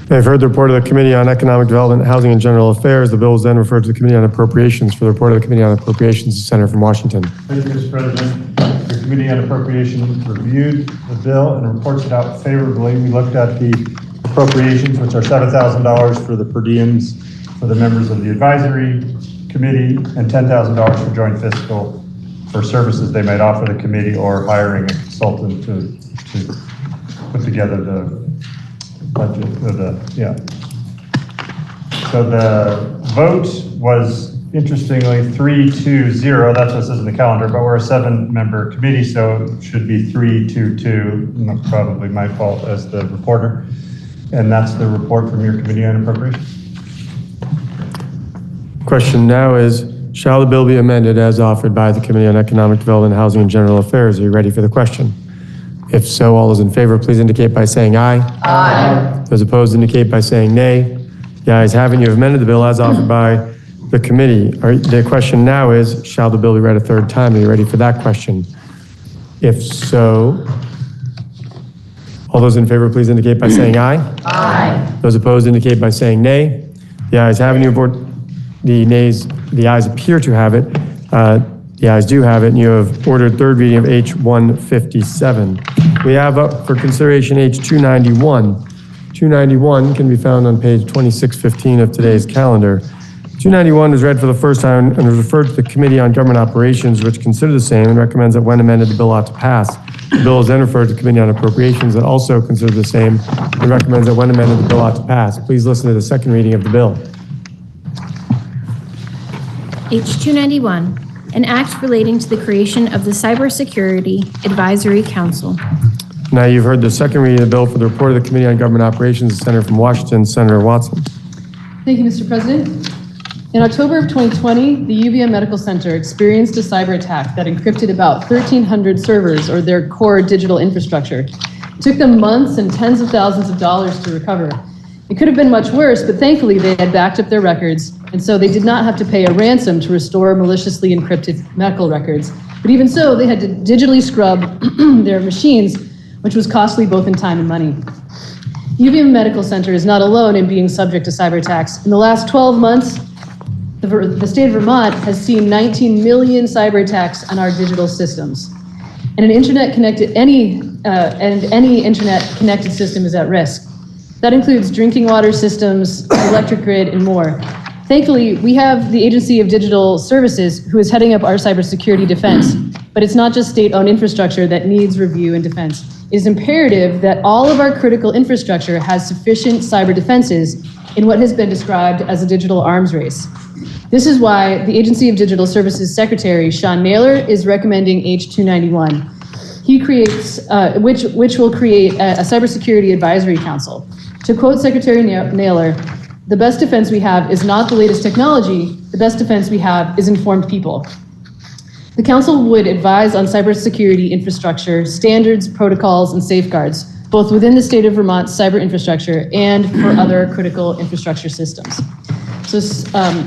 Speaker 2: I've heard the report of the Committee on Economic Development, Housing, and General Affairs. The bill is then referred to the Committee on Appropriations for the report of the Committee on Appropriations, the Senator from Washington.
Speaker 15: Thank you, Mr. President. The Committee on Appropriations reviewed the bill and reports it out favorably. We looked at the appropriations, which are $7,000 for the per diems for the members of the advisory committee and $10,000 for joint fiscal for services they might offer the committee or hiring a consultant to put together the budget. So the vote was interestingly 3-2-0. That's what it says in the calendar, but we're a 7-member committee, so it should be 3-2-2. Probably my fault as the reporter. And that's the report from your Committee on Appropriations.
Speaker 2: Question now is, shall the bill be amended as offered by the Committee on Economic Development, Housing, and General Affairs? Are you ready for the question? If so, all those in favor, please indicate by saying aye. Aye. Those opposed indicate by saying nay. The ayes have it. You have amended the bill as offered by the committee. The question now is, shall the bill be read a third time? Are you ready for that question? If so, all those in favor, please indicate by saying aye. Aye. Those opposed indicate by saying nay. The ayes have it. You vote. The ayes appear to have it. The ayes do have it, and you have ordered third reading of H-157. We have up for consideration H-291. 291 can be found on page 2615 of today's calendar. 291 was read for the first time and was referred to the Committee on Government Operations, which considered the same and recommends that when amended, the bill ought to pass. The bill is then referred to the Committee on Appropriations that also considered the same and recommends that when amended, the bill ought to pass. Please listen to the second reading of the bill.
Speaker 3: H-291, an act relating to the creation of the Cybersecurity Advisory Council.
Speaker 2: Now you've heard the second reading of the bill for the report of the Committee on Government Operations, the Senator from Washington, Senator Watson.
Speaker 16: Thank you, Mr. President. In October of 2020, the UVM Medical Center experienced a cyber attack that encrypted about 1,300 servers or their core digital infrastructure. It took them months and tens of thousands of dollars to recover. It could have been much worse, but thankfully they had backed up their records, and so they did not have to pay a ransom to restore maliciously encrypted medical records. But even so, they had to digitally scrub their machines, which was costly both in time and money. UVM Medical Center is not alone in being subject to cyber attacks. In the last 12 months, the state of Vermont has seen 19 million cyber attacks on our digital systems. And any internet connected system is at risk. That includes drinking water systems, electric grid, and more. Thankfully, we have the Agency of Digital Services who is heading up our cybersecurity defense. But it's not just state-owned infrastructure that needs review and defense. It is imperative that all of our critical infrastructure has sufficient cyber defenses in what has been described as a digital arms race. This is why the Agency of Digital Services Secretary, Sean Naylor, is recommending H291. He creates, which will create a cybersecurity advisory council. To quote Secretary Naylor, "The best defense we have is not the latest technology, the best defense we have is informed people." The council would advise on cybersecurity infrastructure, standards, protocols, and safeguards, both within the state of Vermont's cyber infrastructure and for other critical infrastructure systems. So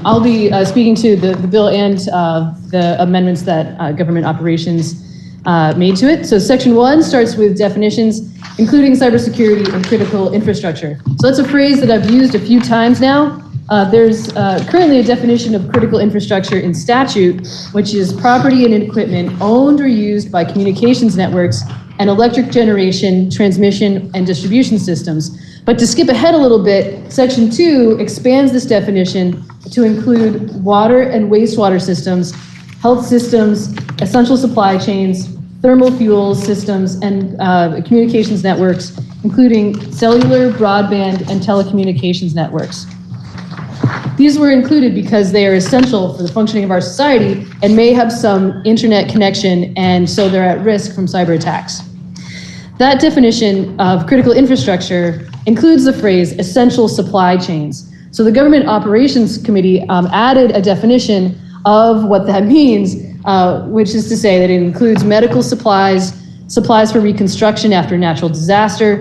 Speaker 16: I'll be speaking to the bill and the amendments that Government Operations made to it. So Section 1 starts with definitions, including cybersecurity and critical infrastructure. So that's a phrase that I've used a few times now. There's currently a definition of critical infrastructure in statute, which is property and equipment owned or used by communications networks and electric generation, transmission, and distribution systems. But to skip ahead a little bit, Section 2 expands this definition to include water and wastewater systems, health systems, essential supply chains, thermal fuel systems, and communications networks, including cellular, broadband, and telecommunications networks. These were included because they are essential for the functioning of our society and may have some internet connection, and so they're at risk from cyber attacks. That definition of critical infrastructure includes the phrase essential supply chains. So the Government Operations Committee added a definition of what that means, which is to say that it includes medical supplies, supplies for reconstruction after natural disaster,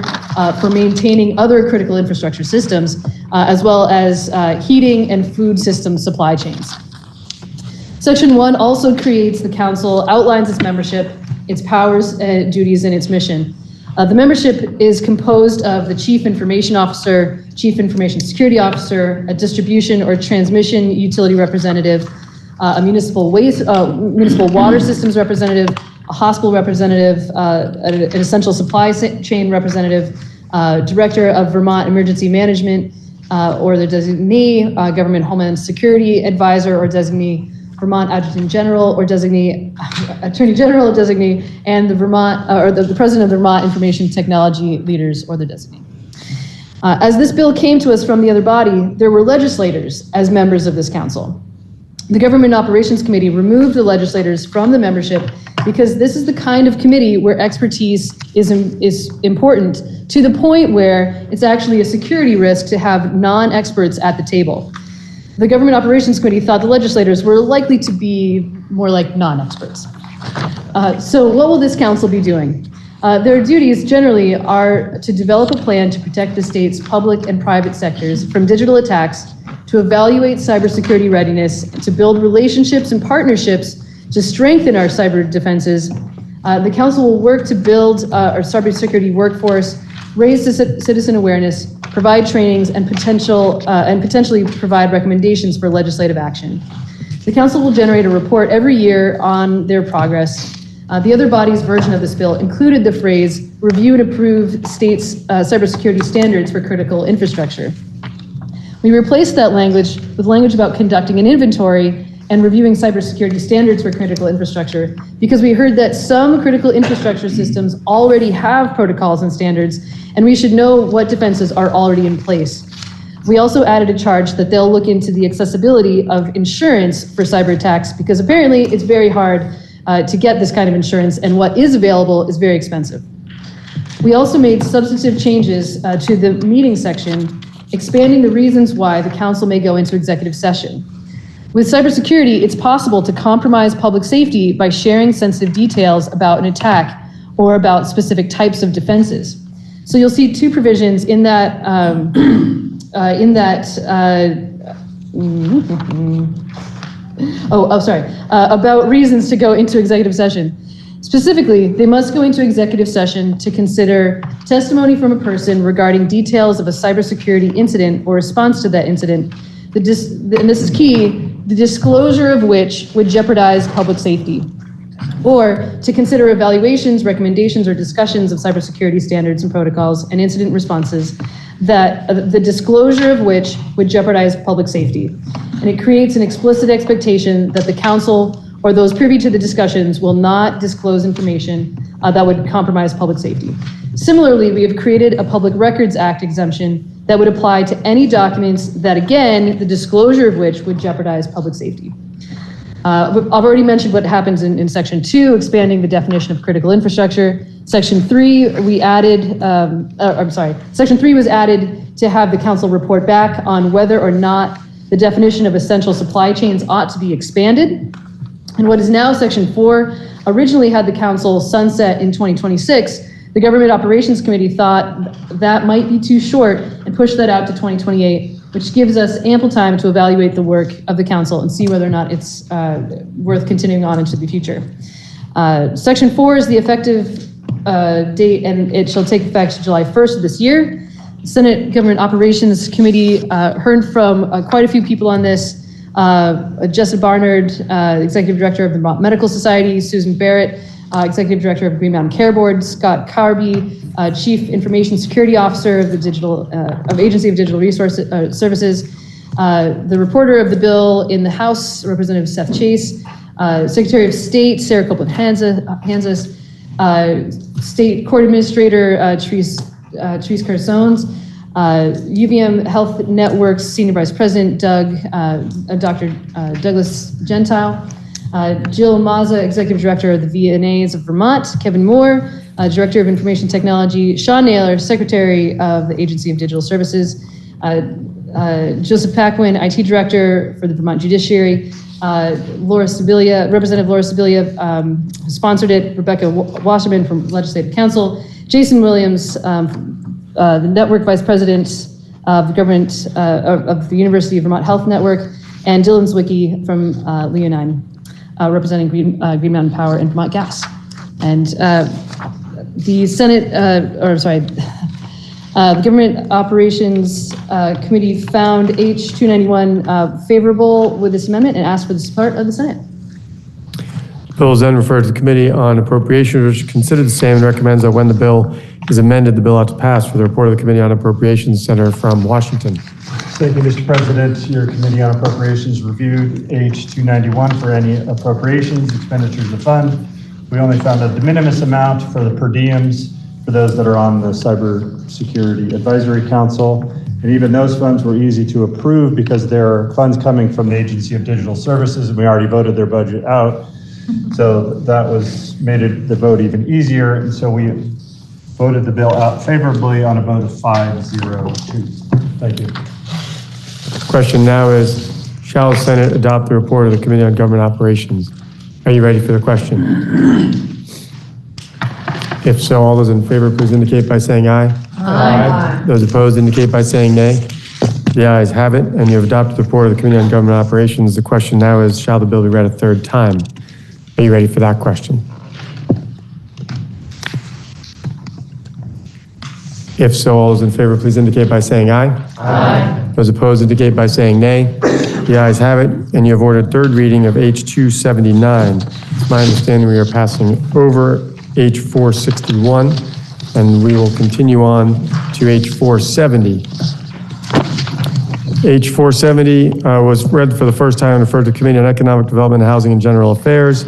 Speaker 16: for maintaining other critical infrastructure systems, as well as heating and food system supply chains. Section 1 also creates the council, outlines its membership, its powers, duties, and its mission. The membership is composed of the Chief Information Officer, Chief Information Security Officer, a distribution or transmission utility representative, a municipal water systems representative, a hospital representative, an essential supply chain representative, Director of Vermont Emergency Management, or the designee, Government Homeland Security Advisor or designee, Vermont Adjutant General or designee, Attorney General or designee, and the Vermont, or the President of the Vermont Information Technology Leaders or the designee. As this bill came to us from the other body, there were legislators as members of this council. The Government Operations Committee removed the legislators from the membership because this is the kind of committee where expertise is important, to the point where it's actually a security risk to have non-experts at the table. The Government Operations Committee thought the legislators were likely to be more like non-experts. So what will this council be doing? Their duties generally are to develop a plan to protect the state's public and private sectors from digital attacks, to evaluate cybersecurity readiness, to build relationships and partnerships to strengthen our cyber defenses. The council will work to build our cybersecurity workforce, raise citizen awareness, provide trainings, and potentially provide recommendations for legislative action. The council will generate a report every year on their progress. The other body's version of this bill included the phrase, review and approve states' cybersecurity standards for critical infrastructure. We replaced that language with language about conducting an inventory and reviewing cybersecurity standards for critical infrastructure, because we heard that some critical infrastructure systems already have protocols and standards, and we should know what defenses are already in place. We also added a charge that they'll look into the accessibility of insurance for cyber attacks, because apparently it's very hard to get this kind of insurance, and what is available is very expensive. We also made substantive changes to the meeting section, expanding the reasons why the council may go into executive session. With cybersecurity, it's possible to compromise public safety by sharing sensitive details about an attack or about specific types of defenses. So you'll see two provisions in that about reasons to go into executive session. Specifically, they must go into executive session to consider testimony from a person regarding details of a cybersecurity incident or response to that incident, and this is key, the disclosure of which would jeopardize public safety, or to consider evaluations, recommendations, or discussions of cybersecurity standards and protocols and incident responses that the disclosure of which would jeopardize public safety. And it creates an explicit expectation that the council or those privy to the discussions will not disclose information that would compromise public safety. Similarly, we have created a Public Records Act exemption that would apply to any documents that, again, the disclosure of which would jeopardize public safety. I've already mentioned what happens in Section 2, expanding the definition of critical infrastructure. Section 3, we added, Section 3 was added to have the council report back on whether or not the definition of essential supply chains ought to be expanded. And what is now Section 4 originally had the council sunset in 2026. The Government Operations Committee thought that might be too short and pushed that out to 2028, which gives us ample time to evaluate the work of the council and see whether or not it's worth continuing on into the future. Section 4 is the effective date, and it shall take effect July 1st of this year. The Senate Government Operations Committee heard from quite a few people on this. Jessica Barnard, Executive Director of the Vermont Medical Society, Susan Barrett, Executive Director of Green Mountain Care Board, Scott Carby, Chief Information Security Officer of the Agency of Digital Services, the reporter of the bill in the House, Representative Seth Chase, Secretary of State Sarah Copeland-Hanzas, State Court Administrator Therese Carzones, UVM Health Network's Senior Vice President Dr. Douglas Gentile, Jill Mazza, Executive Director of the VNAs of Vermont, Kevin Moore, Director of Information Technology, Sean Naylor, Secretary of the Agency of Digital Services, Joseph Paquin, IT Director for the Vermont Judiciary, Laura Sibilia, Representative Laura Sibilia sponsored it, Rebecca Wasserman from Legislative Council, Jason Williams, the Network Vice President of the Government of the University of Vermont Health Network, and Dylan Zwicky from Leonine, representing Green Mountain Power and Vermont Gas. And the Senate, the Government Operations Committee found H291 favorable with this amendment and asked for the support of the Senate.
Speaker 2: Bill is then referred to the Committee on Appropriations, which considered the same and recommends that when the bill is amended, the bill ought to pass. For the report of the Committee on Appropriations, Senator from Washington.
Speaker 15: Thank you, Mr. President. Your Committee on Appropriations reviewed H291 for any appropriations, expenditures of fund. We only found a de minimis amount for the per diems for those that are on the Cybersecurity Advisory Council. And even those funds were easy to approve because there are funds coming from the Agency of Digital Services, and we already voted their budget out. So that made the vote even easier. And so we voted the bill out favorably on a vote of 5-0-2. Thank you.
Speaker 2: The question now is, shall the Senate adopt the report of the Committee on Government Operations? Are you ready for the question? If so, all those in favor, please indicate by saying aye. Aye. Those opposed indicate by saying nay. The ayes have it, and you have adopted the report of the Committee on Government Operations. The question now is, shall the bill be read a third time? Are you ready for that question? If so, all those in favor, please indicate by saying aye. Aye. Those opposed indicate by saying nay. The ayes have it, and you have ordered third reading of H279. It's my understanding we are passing over H461, and we will continue on to H470. H470 was read for the first time and referred to Committee on Economic Development, Housing, and General Affairs,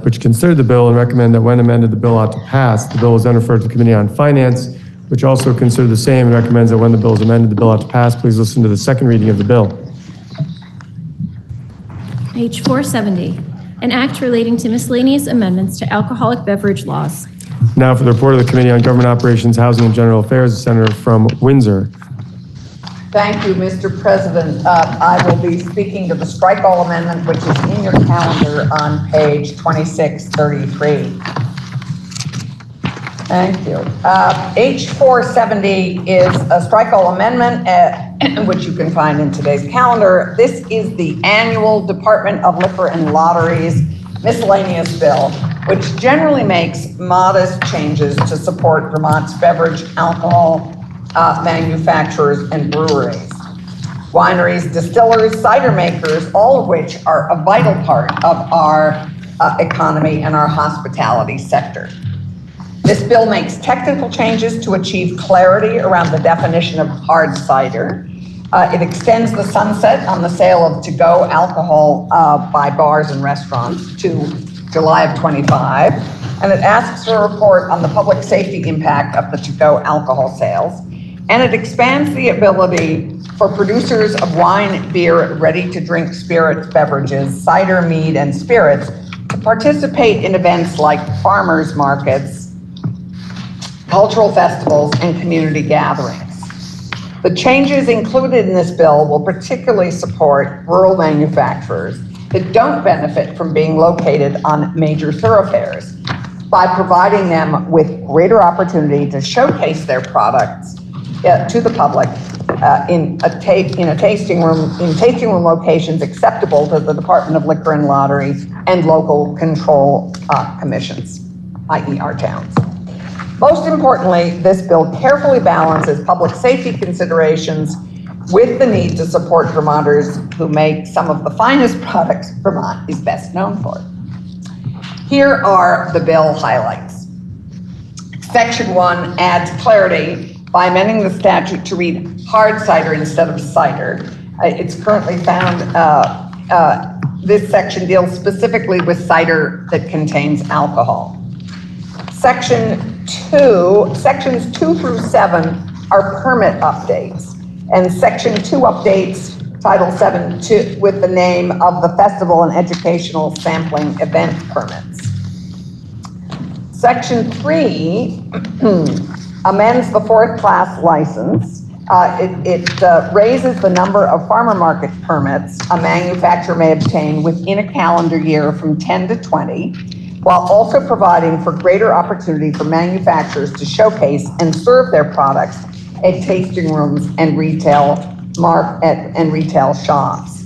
Speaker 2: which considered the bill and recommend that when amended, the bill ought to pass. The bill was then referred to the Committee on Finance, which also considered the same and recommends that when the bill is amended, the bill ought to pass. Please listen to the second reading of the bill.
Speaker 3: H470, an act relating to miscellaneous amendments to alcoholic beverage laws.
Speaker 2: Now for the report of the Committee on Government Operations, Housing and General Affairs, the Senator from Windsor.
Speaker 5: Thank you, Mr. President. I will be speaking to the strike all amendment, which is in your calendar on page 2633. Thank you. H470 is a strike all amendment, which you can find in today's calendar. This is the annual Department of Liquor and Lotteries miscellaneous bill, which generally makes modest changes to support Vermont's beverage, alcohol, manufacturers and breweries, wineries, distillers, cider makers, all of which are a vital part of our economy and our hospitality sector. This bill makes technical changes to achieve clarity around the definition of hard cider. It extends the sunset on the sale of to-go alcohol by bars and restaurants to July of 25, and it asks for a report on the public safety impact of the to-go alcohol sales. And it expands the ability for producers of wine, beer, ready-to-drink spirits, beverages, cider, mead, and spirits to participate in events like farmers markets, cultural festivals, and community gatherings. The changes included in this bill will particularly support rural manufacturers that don't benefit from being located on major thoroughfares by providing them with greater opportunity to showcase their products to the public in tasting room locations acceptable to the Department of Liquor and Lottery and local control commissions, i.e. our towns. Most importantly, this bill carefully balances public safety considerations with the need to support Vermonters who make some of the finest products Vermont is best known for. Here are the bill highlights. Section 1 adds clarity by amending the statute to read hard cider instead of cider. It's currently found, this section deals specifically with cider that contains alcohol. Sections 2 through 7 are permit updates, and Section 2 updates Title 7 with the name of the festival and educational sampling event permits. Section 3 amends the fourth class license. It raises the number of farmer market permits a manufacturer may obtain within a calendar year from 10 to 20, while also providing for greater opportunity for manufacturers to showcase and serve their products at tasting rooms and retail shops.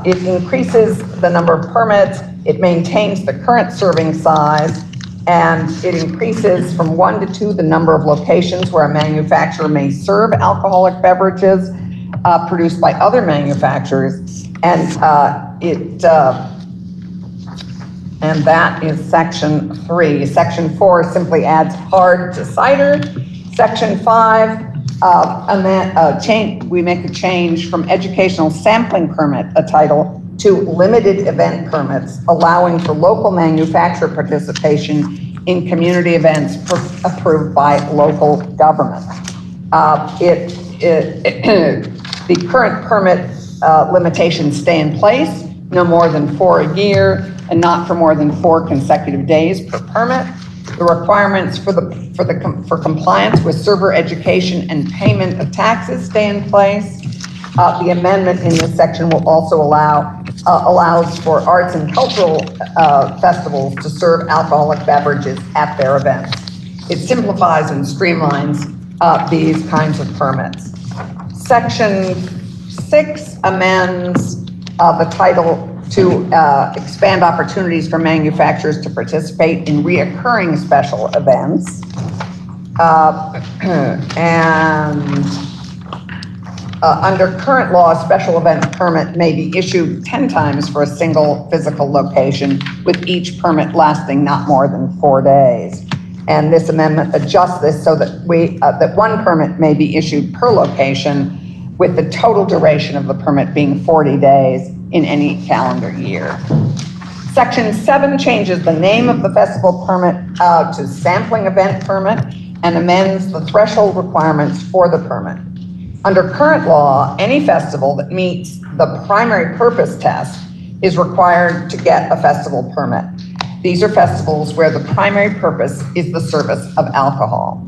Speaker 5: It increases the number of permits, it maintains the current serving size, and it increases from 1 to 2 the number of locations where a manufacturer may serve alcoholic beverages produced by other manufacturers, and that is Section 3. Section 4 simply adds hard to cider. Section 5, we make a change from educational sampling permit, a title, to limited event permits, allowing for local manufacturer participation in community events approved by local government. The current permit limitations stay in place, no more than 4 a year, and not for more than 4 consecutive days per permit. The requirements for compliance with server education and payment of taxes stay in place. The amendment in this section will also allows for arts and cultural festivals to serve alcoholic beverages at their events. It simplifies and streamlines these kinds of permits. Section 6 amends the title to expand opportunities for manufacturers to participate in reoccurring special events. Under current law, a special event permit may be issued 10 times for a single physical location, with each permit lasting not more than 4 days. And this amendment adjusts this so that that 1 permit may be issued per location, with the total duration of the permit being 40 days in any calendar year. Section 7 changes the name of the festival permit to sampling event permit and amends the threshold requirements for the permit. Under current law, any festival that meets the primary purpose test is required to get a festival permit. These are festivals where the primary purpose is the service of alcohol.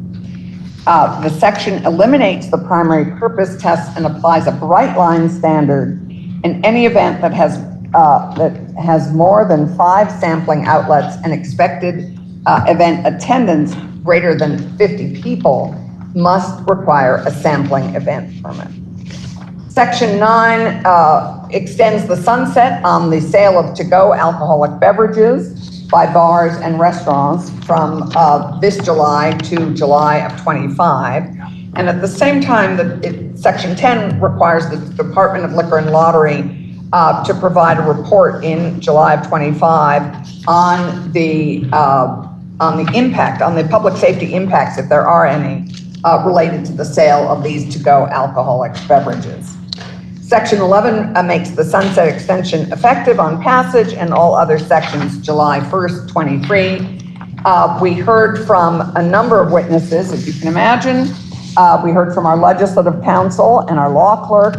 Speaker 5: The section eliminates the primary purpose test and applies a bright line standard in any event that has more than 5 sampling outlets and expected event attendance greater than 50 people must require a sampling event permit. Section 9 extends the sunset on the sale of to-go alcoholic beverages by bars and restaurants from this July to July of 25. And at the same time, Section 10 requires the Department of Liquor and Lottery to provide a report in July of 25 on the impact, on the public safety impacts, if there are any, related to the sale of these to-go alcoholic beverages. Section 11 makes the sunset extension effective on passage and all other sections July 1st, 23. We heard from a number of witnesses, if you can imagine. We heard from our legislative counsel and our law clerk,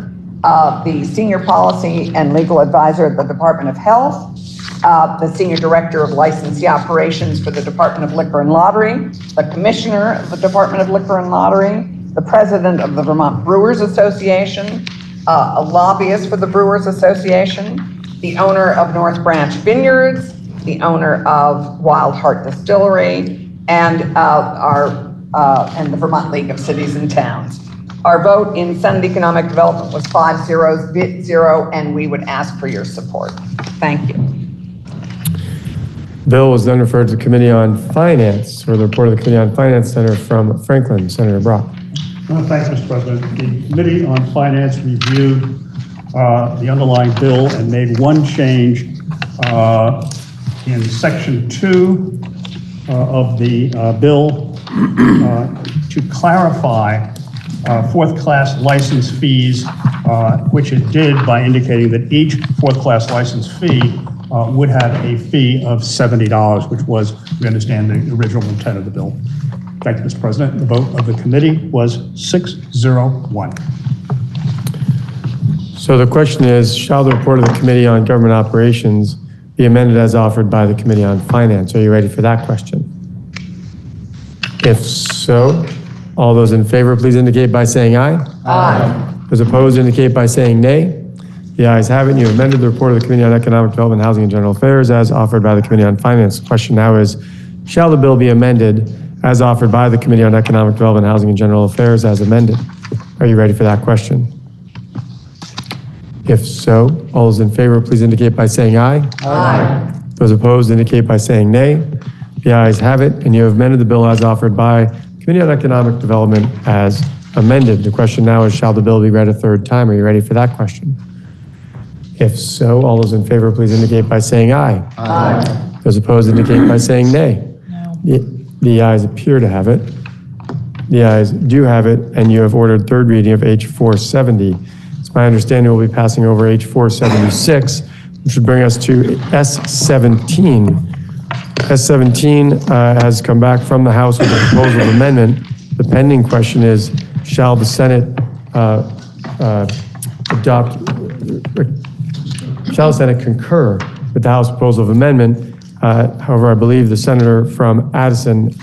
Speaker 5: the senior policy and legal advisor at the Department of Health, the senior director of licensee operations for the Department of Liquor and Lottery, the commissioner of the Department of Liquor and Lottery, the president of the Vermont Brewers Association, a lobbyist for the Brewers Association, the owner of North Branch Vineyards, the owner of Wild Heart Distillery, and the Vermont League of Cities and Towns. Our vote in Senate Economic Development was 5-0, and we would ask for your support. Thank you.
Speaker 2: Bill was then referred to the Committee on Finance, or the report of the Committee on Finance Center from Franklin. Senator Brock.
Speaker 13: Thanks, Mr. President. The Committee on Finance reviewed the underlying bill and made one change in Section 2 of the bill to clarify fourth-class license fees, which it did by indicating that each fourth-class license fee would have a fee of $70, which was, we understand, the original intent of the bill. Thank you, Mr. President. The vote of the committee was 6-0-1.
Speaker 2: So the question is, shall the report of the Committee on Government Operations be amended as offered by the Committee on Finance? Are you ready for that question? If so, all those in favor, please indicate by saying aye. Aye. Those opposed indicate by saying nay. The ayes have it. You have amended the report of the Committee on Economic Development, Housing and General Affairs as offered by the Committee on Finance. The question now is, shall the bill be amended as offered by the Committee on Economic Development, Housing and General Affairs as amended? Are you ready for that question? If so, all those in favor, please indicate by saying aye. Aye. Those opposed indicate by saying nay. The ayes have it, and you have amended the bill as offered by Committee on Economic Development as amended. The question now is, shall the bill be read a third time? Are you ready for that question? If so, all those in favor, please indicate by saying aye. Aye. Those opposed indicate by saying nay. No. The ayes appear to have it. The ayes do have it, and you have ordered third reading of H470. It's my understanding we'll be passing over H476, which would bring us to S17. S17 has come back from the House with a proposal of amendment. The pending question is, shall the Senate concur with the House proposal of amendment? However, I believe the senator from Addison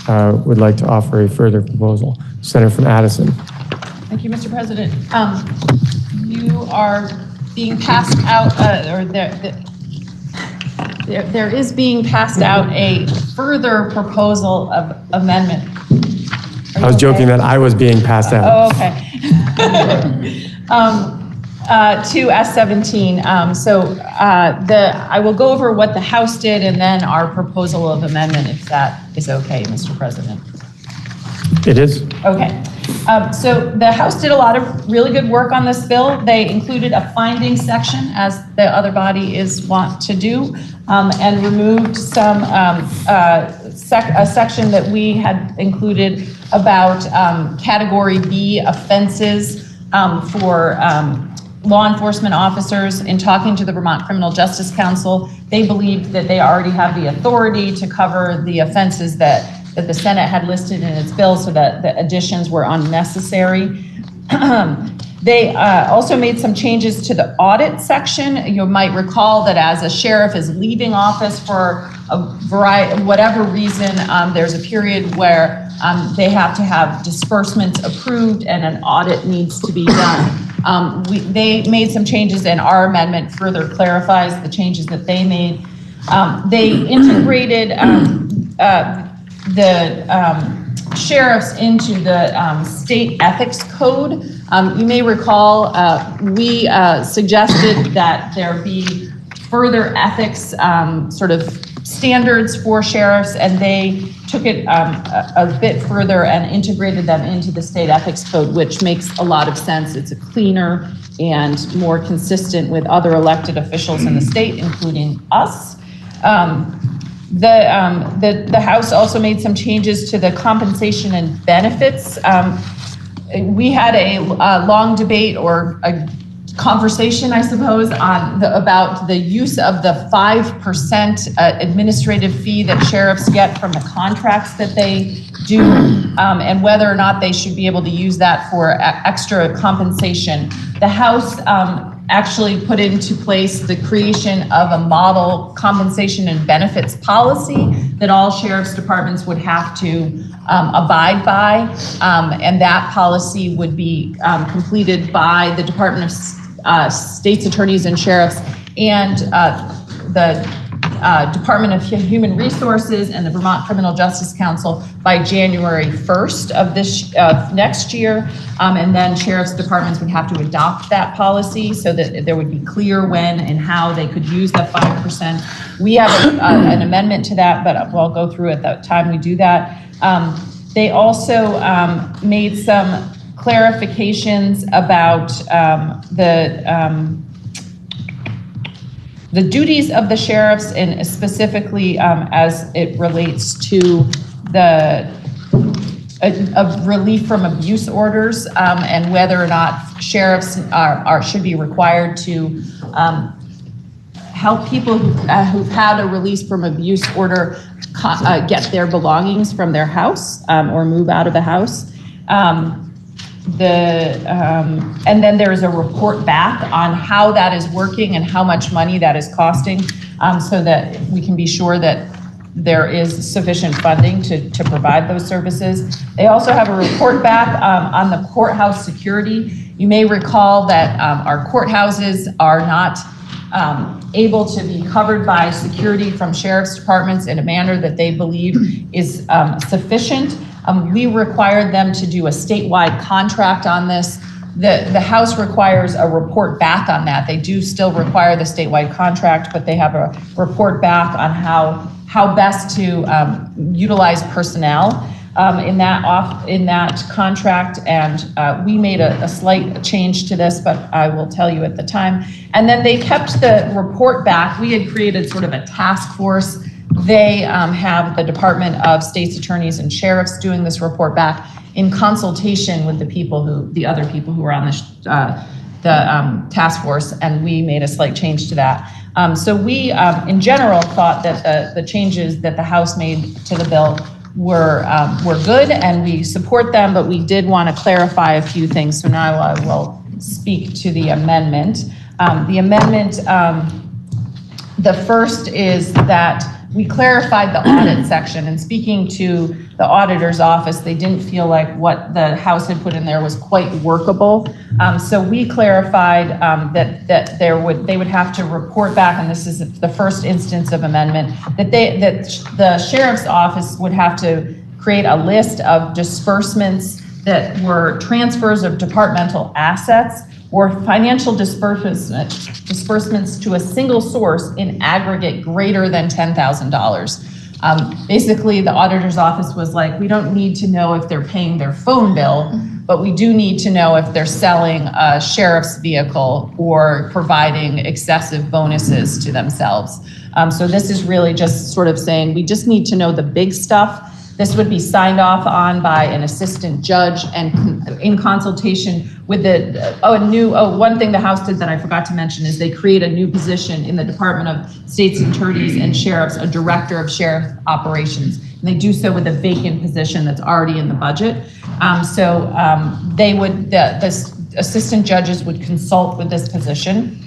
Speaker 2: would like to offer a further proposal. Senator from Addison.
Speaker 9: Thank you, Mr. President. You are being passed out, or there is being passed out a further proposal of amendment.
Speaker 2: I was joking that I was being passed out.
Speaker 9: Oh, okay. To S17. I will go over what the House did and then our proposal of amendment, if that is okay, Mr. President.
Speaker 2: It is.
Speaker 9: Okay. So the House did a lot of really good work on this bill. They included a finding section, as the other body is wont to do, and removed some a section that we had included about Category B offenses for law enforcement officers. In talking to the Vermont Criminal Justice Council, they believed that they already have the authority to cover the offenses that the Senate had listed in its bill, so that the additions were unnecessary. They also made some changes to the audit section. You might recall that as a sheriff is leaving office for a variety, whatever reason, there's a period where they have to have disbursements approved and an audit needs to be done. They made some changes, and our amendment further clarifies the changes that they made. They integrated the sheriffs into the state ethics code. You may recall we suggested that there be further ethics sort of standards for sheriffs, and they took it a bit further and integrated them into the state ethics code, which makes a lot of sense. It's a cleaner and more consistent with other elected officials in the state, including us. The House also made some changes to the compensation and benefits. We had a long debate, or a conversation, I suppose, on about the use of the 5% administrative fee that sheriffs get from the contracts that they do, and whether or not they should be able to use that for extra compensation. The House actually put into place the creation of a model compensation and benefits policy that all sheriff's departments would have to abide by, and that policy would be completed by the Department of State's Attorneys and Sheriffs and the Department of Human Resources and the Vermont Criminal Justice Council by January 1st of this next year. And then sheriff's departments would have to adopt that policy so that there would be clear when and how they could use the 5%. We have an amendment to that, but we'll go through at the time we do that. They also made some clarifications about the duties of the sheriffs, and specifically as it relates to the relief from abuse orders, and whether or not sheriffs should be required to help people who've had a release from abuse order get their belongings from their house or move out of the house. And then there is a report back on how that is working and how much money that is costing, so that we can be sure that there is sufficient funding to provide those services. They also have a report back on the courthouse security. You may recall that our courthouses are not able to be covered by security from sheriff's departments in a manner that they believe is sufficient. We required them to do a statewide contract on this. The House requires a report back on that. They do still require the statewide contract, but they have a report back on how best to utilize personnel in that contract. And we made a slight change to this, but I will tell you at the time. And then they kept the report back. We had created sort of a task force. They have the Department of State's Attorneys and Sheriffs doing this report back in consultation with the other people who were on the task force, and we made a slight change to that. So we, in general, thought that the changes that the House made to the bill were good, and we support them, but we did want to clarify a few things. So now I will speak to the amendment. The amendment, the first is that we clarified the audit section, and speaking to the auditor's office, they didn't feel like what the House had put in there was quite workable. So we clarified that they would have to report back, and this is the first instance of amendment, that the sheriff's office would have to create a list of disbursements that were transfers of departmental assets or financial disbursements to a single source in aggregate greater than $10,000. Basically, the auditor's office was like, we don't need to know if they're paying their phone bill, but we do need to know if they're selling a sheriff's vehicle or providing excessive bonuses to themselves. So this is really just sort of saying, we just need to know the big stuff. This would be signed off on by an assistant judge and in consultation with one thing the House did that I forgot to mention is they create a new position in the Department of State's Attorneys and Sheriffs, a director of sheriff operations. And they do so with a vacant position that's already in the budget. The assistant judges would consult with this position.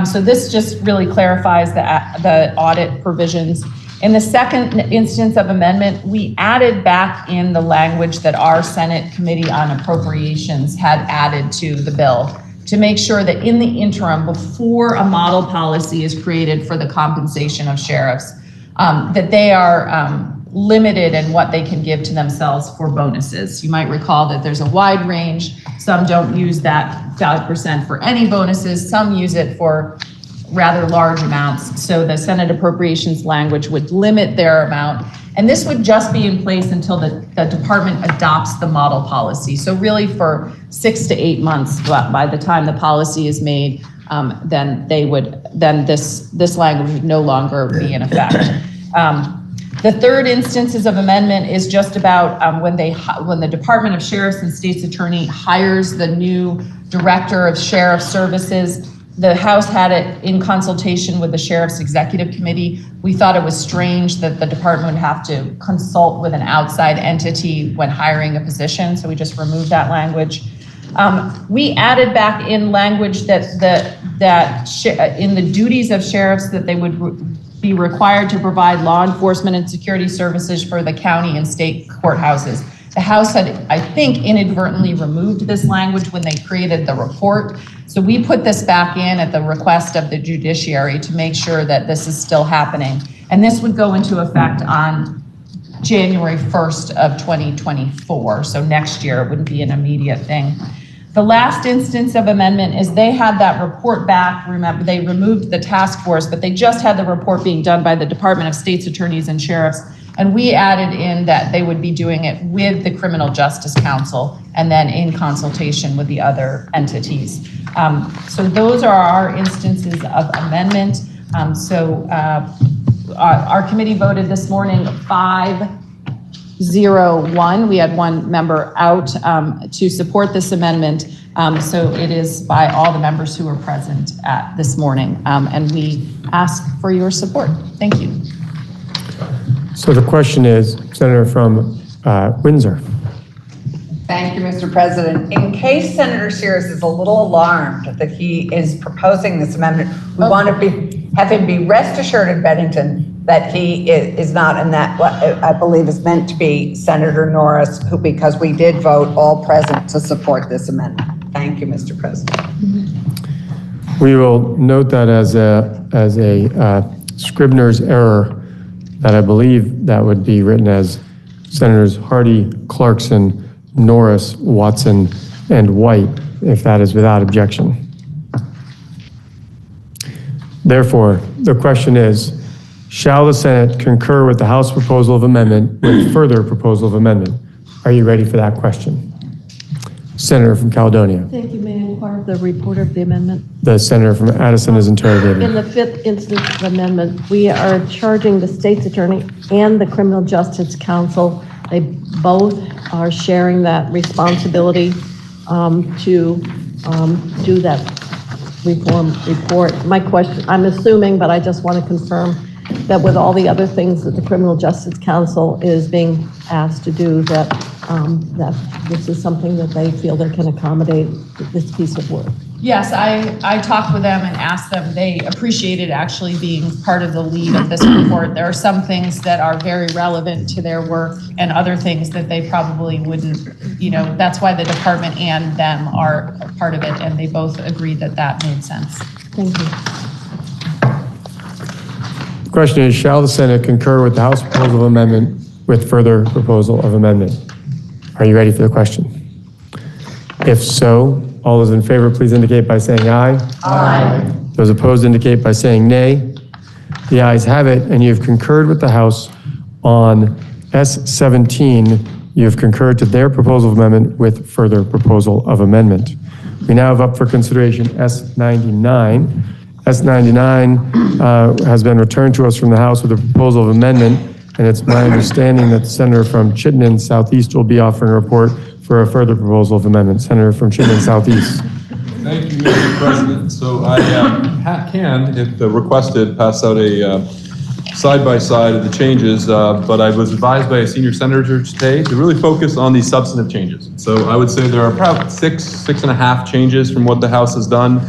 Speaker 9: So this just really clarifies the audit provisions. In the second instance of amendment, we added back in the language that our Senate Committee on Appropriations had added to the bill to make sure that in the interim, before a model policy is created for the compensation of sheriffs, that they are limited in what they can give to themselves for bonuses. You might recall that there's a wide range. Some don't use that 5% for any bonuses. Some use it for rather large amounts. So the Senate appropriations language would limit their amount. And this would just be in place until the department adopts the model policy. So really for 6 to 8 months, by the time the policy is made, then this language would no longer be in effect. The third instances of amendment is just about when the Department of Sheriffs and State's Attorney hires the new Director of Sheriff Services. The House had it in consultation with the Sheriff's Executive Committee. We thought it was strange that the department would have to consult with an outside entity when hiring a position, so we just removed that language. We added back in language that in the duties of sheriffs that they would be required to provide law enforcement and security services for the county and state courthouses. The House had, I think, inadvertently removed this language when they created the report. So we put this back in at the request of the judiciary to make sure that this is still happening. And this would go into effect on January 1st of 2024. So next year, it wouldn't be an immediate thing. The last instance of amendment is they had that report back. Remember, they removed the task force, but they just had the report being done by the Department of State's Attorneys and Sheriffs. And we added in that they would be doing it with the Criminal Justice Council and then in consultation with the other entities. So those are our instances of amendment. Our committee voted this morning 5-0-1. We had one member out to support this amendment. So it is by all the members who were present at this morning. And we ask for your support. Thank you.
Speaker 2: So the question is, Senator from Windsor.
Speaker 5: Thank you, Mr. President. In case Senator Sears is a little alarmed that he is proposing this amendment, we want to have him be rest assured in Bennington that he is not, and that what I believe is meant to be Senator Norris, who, because we did vote all present to support this amendment. Thank you, Mr. President.
Speaker 2: We will note that as a Scribner's error, that I believe that would be written as Senators Hardy, Clarkson, Norris, Watson, and White, if that is without objection. Therefore, the question is, shall the Senate concur with the House proposal of amendment with further proposal of amendment? Are you ready for that question? Senator from Caledonia.
Speaker 7: Thank you. May I inquire the reporter of the amendment?
Speaker 2: The senator from Addison is interrogated.
Speaker 7: In the fifth instance of amendment, we are charging the state's attorney and the Criminal Justice Council. They both are sharing that responsibility to do that reform report. My question, I'm assuming, but I just want to confirm that with all the other things that the Criminal Justice Council is being asked to do, that that this is something that they feel they can accommodate this piece of work.
Speaker 9: Yes, I talked with them and asked them. They appreciated actually being part of the lead of this report. There are some things that are very relevant to their work and other things that they probably wouldn't, that's why the department and them are part of it, and they both agreed that that made sense.
Speaker 7: Thank you.
Speaker 2: The question is, shall the Senate concur with the House proposal of amendment with further proposal of amendment? Are you ready for the question? If so, all those in favor, please indicate by saying aye. Aye. Those opposed indicate by saying nay. The ayes have it, and you have concurred with the House on S17. You have concurred to their proposal of amendment with further proposal of amendment. We now have up for consideration S99. S99 has been returned to us from the House with a proposal of amendment, and it's my understanding that the senator from Chittenden Southeast will be offering a report for a further proposal of amendment. Senator from Chittenden Southeast.
Speaker 11: Thank you, Mr. President. So I can, if requested, pass out a side by side of the changes, but I was advised by a senior senator today to really focus on the substantive changes. So I would say there are about six and a half changes from what the House has done.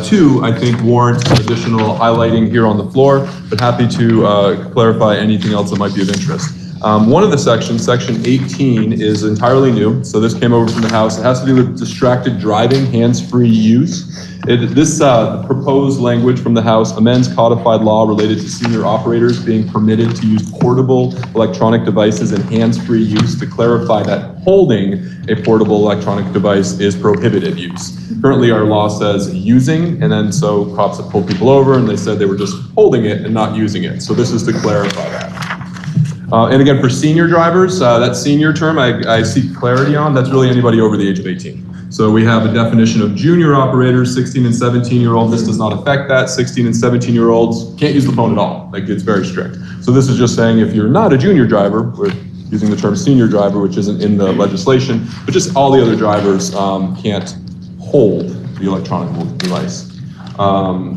Speaker 11: Two, I think, warrant additional highlighting here on the floor, but happy to clarify anything else that might be of interest. One of the sections, section 18, is entirely new. So this came over from the House. It has to do with distracted driving, hands-free use. This proposed language from the House amends codified law related to senior operators being permitted to use portable electronic devices in hands-free use to clarify that holding a portable electronic device is prohibited use. Currently, our law says using, and then so cops have pulled people over and they said they were just holding it and not using it. So this is to clarify that. And again, for senior drivers, that senior term I seek clarity on, that's really anybody over the age of 18. So we have a definition of junior operators, 16 and 17-year-old. This does not affect that. 16 and 17-year-olds can't use the phone at all. Like, it's very strict. So this is just saying if you're not a junior driver, we're using the term senior driver, which isn't in the legislation, but just all the other drivers can't hold the electronic device.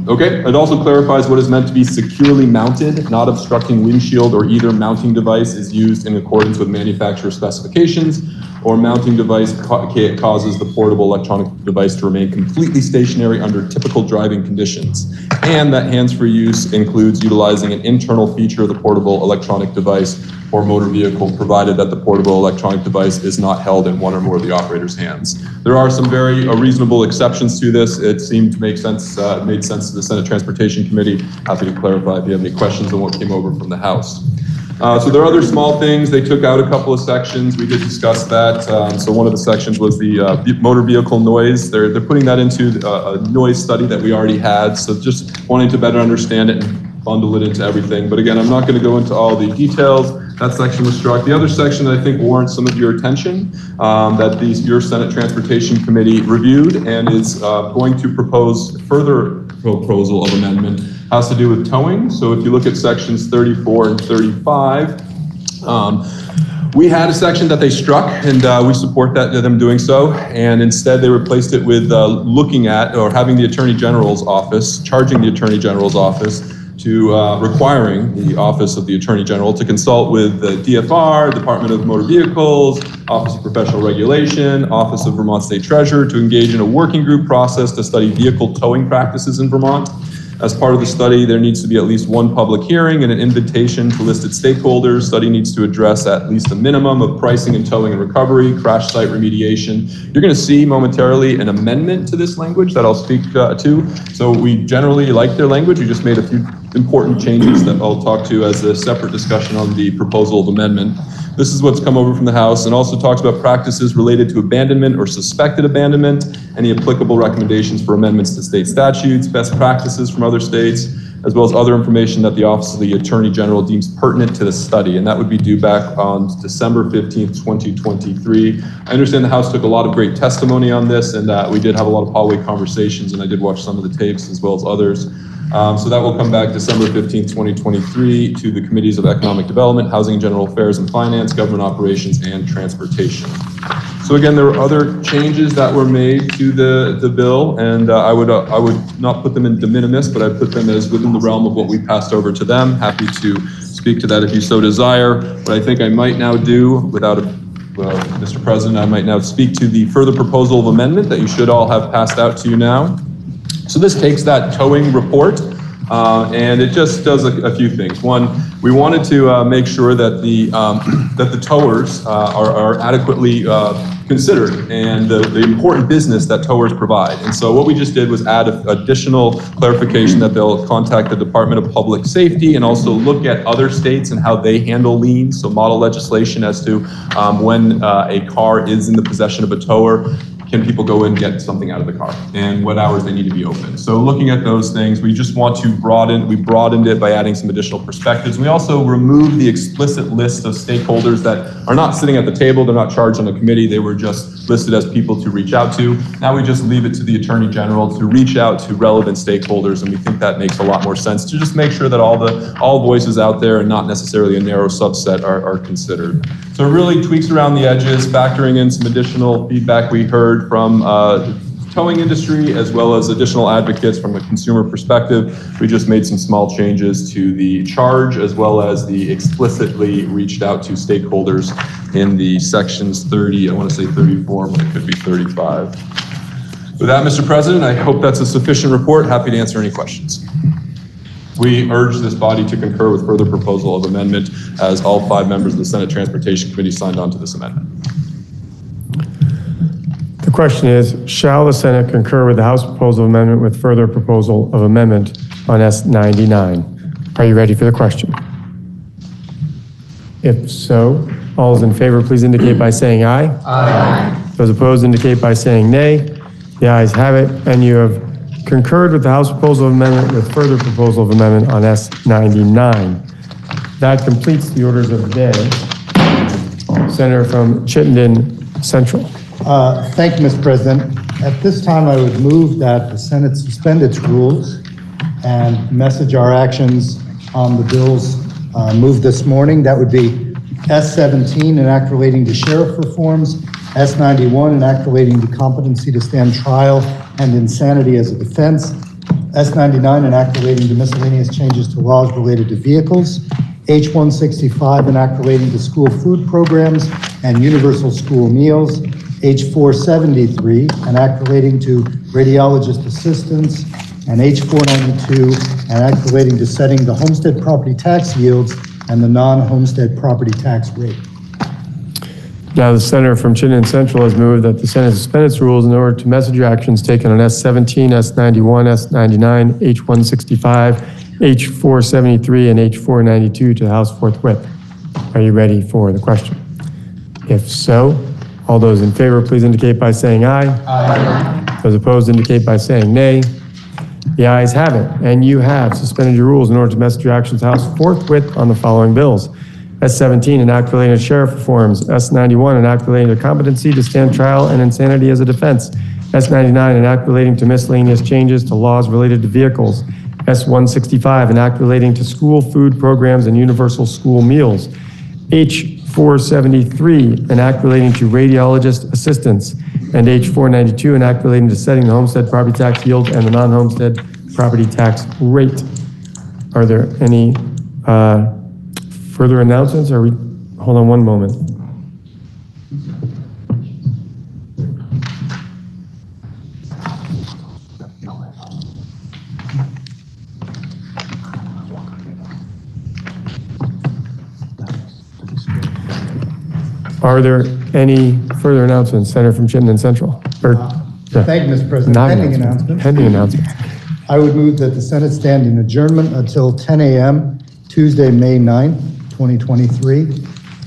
Speaker 11: Okay, it also clarifies what is meant to be securely mounted, not obstructing windshield, or either mounting device is used in accordance with manufacturer specifications, or mounting device causes the portable electronic device to remain completely stationary under typical driving conditions. And that hands-free use includes utilizing an internal feature of the portable electronic device or motor vehicle, provided that the portable electronic device is not held in one or more of the operator's hands. There are some very reasonable exceptions to this. It seemed to make sense, made sense to the Senate Transportation Committee. Happy to clarify if you have any questions on what came over from the House. So there are other small things. They took out a couple of sections. We did discuss that. So one of the sections was the motor vehicle noise. They're putting that into a noise study that we already had. So just wanting to better understand it and bundle it into everything. But again, I'm not going to go into all the details. That section was struck. The other section that I think warrants some of your attention, that your Senate Transportation Committee reviewed and is going to propose further proposal of amendment, has to do with towing. So if you look at sections 34 and 35, we had a section that they struck, and we support them doing so. And instead, they replaced it with looking at or having the Attorney General's office, charging the Attorney General's office to requiring the Office of the Attorney General to consult with the DFR, Department of Motor Vehicles, Office of Professional Regulation, Office of Vermont State Treasurer to engage in a working group process to study vehicle towing practices in Vermont. As part of the study, there needs to be at least one public hearing and an invitation to listed stakeholders. Study needs to address at least a minimum of pricing and towing and recovery, crash site remediation. You're going to see momentarily an amendment to this language that I'll speak to. So we generally like their language. We just made a few important changes that I'll talk to as a separate discussion on the proposal of amendment. This is what's come over from the House, and also talks about practices related to abandonment or suspected abandonment, any applicable recommendations for amendments to state statutes, best practices from other states, as well as other information that the Office of the Attorney General deems pertinent to the study. And that would be due back on December 15th, 2023. I understand the House took a lot of great testimony on this, and we did have a lot of hallway conversations, and I did watch some of the tapes as well as others. So that will come back December 15th, 2023 to the Committees of Economic Development, Housing and General Affairs and Finance, Government Operations, and Transportation. So again, there were other changes that were made to the bill, and I would not put them in de minimis, but I'd put them as within the realm of what we passed over to them. Happy to speak to that if you so desire. What I think I might now do, without Mr. President, I might now speak to the further proposal of amendment that you should all have passed out to you now. So this takes that towing report, and it just does a few things. One, we wanted to make sure that the towers are adequately considered and the important business that towers provide. And so what we just did was add additional clarification that they'll contact the Department of Public Safety and also look at other states and how they handle liens, so model legislation as to when a car is in the possession of a tower. Can people go and get something out of the car, and what hours they need to be open? So looking at those things, we just want to we broadened it by adding some additional perspectives. We also removed the explicit list of stakeholders that are not sitting at the table, they're not charged on the committee, they were just listed as people to reach out to. Now we just leave it to the Attorney General to reach out to relevant stakeholders, and we think that makes a lot more sense to just make sure that all voices out there and not necessarily a narrow subset are considered. So it really tweaks around the edges, factoring in some additional feedback we heard from towing industry, as well as additional advocates from a consumer perspective. We just made some small changes to the charge, as well as the explicitly reached out to stakeholders in the sections 30, I want to say 34, but it could be 35. With that, Mr. President, I hope that's a sufficient report. Happy to answer any questions. We urge this body to concur with further proposal of amendment, as all 5 members of the Senate Transportation Committee signed on to this amendment.
Speaker 2: The question is, shall the Senate concur with the House proposal of amendment with further proposal of amendment on S99? Are you ready for the question? If so, all those in favor, please indicate by saying aye. Aye. Those opposed indicate by saying nay. The ayes have it, and you have concurred with the House proposal of amendment with further proposal of amendment on S99. That completes the orders of the day. Senator from Chittenden Central.
Speaker 4: Thank you, Mr. President. At this time, I would move that the Senate suspend its rules and message our actions on the bills moved this morning. That would be S17, an act relating to sheriff reforms, S91, an act relating to competency to stand trial and insanity as a defense, S99, an act relating to miscellaneous changes to laws related to vehicles, H165, an act relating to school food programs and universal school meals, H473, an act relating to radiologist assistants, and H492, an act relating to setting the homestead property tax yields and the non-homestead property tax rate.
Speaker 2: Now, the senator from Chittenden Central has moved that the Senate suspend its rules in order to message actions taken on S17, S91, S99, H165, H473, and H492 to the House forthwith. Are you ready for the question? If so, all those in favor, please indicate by saying aye. Aye. Those opposed indicate by saying nay. The ayes have it, and you have suspended your rules in order to message your actions to the House forthwith on the following bills. S17, an act relating to sheriff reforms. S91, an act relating to competency to stand trial and insanity as a defense. S99, an act relating to miscellaneous changes to laws related to vehicles. S165, an act relating to school food programs and universal school meals. H473, an act relating to radiologist assistants. And H492, an act relating to setting the homestead property tax yield and the non-homestead property tax rate. Are there any further announcements? Hold on one moment. Are there any further announcements? Senator from Chittenden Central.
Speaker 4: Thank you, Mr. President. Pending announcements.
Speaker 2: Pending announcements.
Speaker 4: I would move that the Senate stand in adjournment until 10 a.m. Tuesday, May 9th, 2023.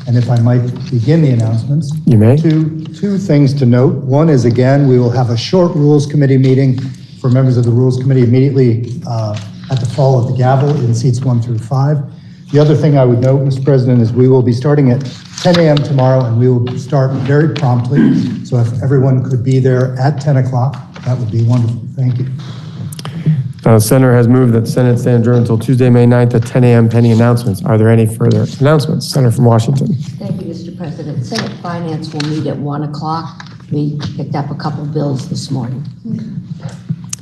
Speaker 4: And if I might begin the announcements.
Speaker 2: You may.
Speaker 4: Two things to note. One is, again, we will have a short Rules Committee meeting for members of the Rules Committee immediately at the fall of the gavel in seats 1 through 5. The other thing I would note, Mr. President, is we will be starting at 10 a.m. tomorrow, and we will start very promptly. So if everyone could be there at 10 o'clock, that would be wonderful. Thank you.
Speaker 2: The Senator has moved that the Senate stand adjourned until Tuesday, May 9th at 10 a.m. pending announcements. Are there any further announcements? Senator from Washington.
Speaker 17: Thank you, Mr. President. Senate Finance will meet at 1 o'clock. We picked up a couple bills this morning.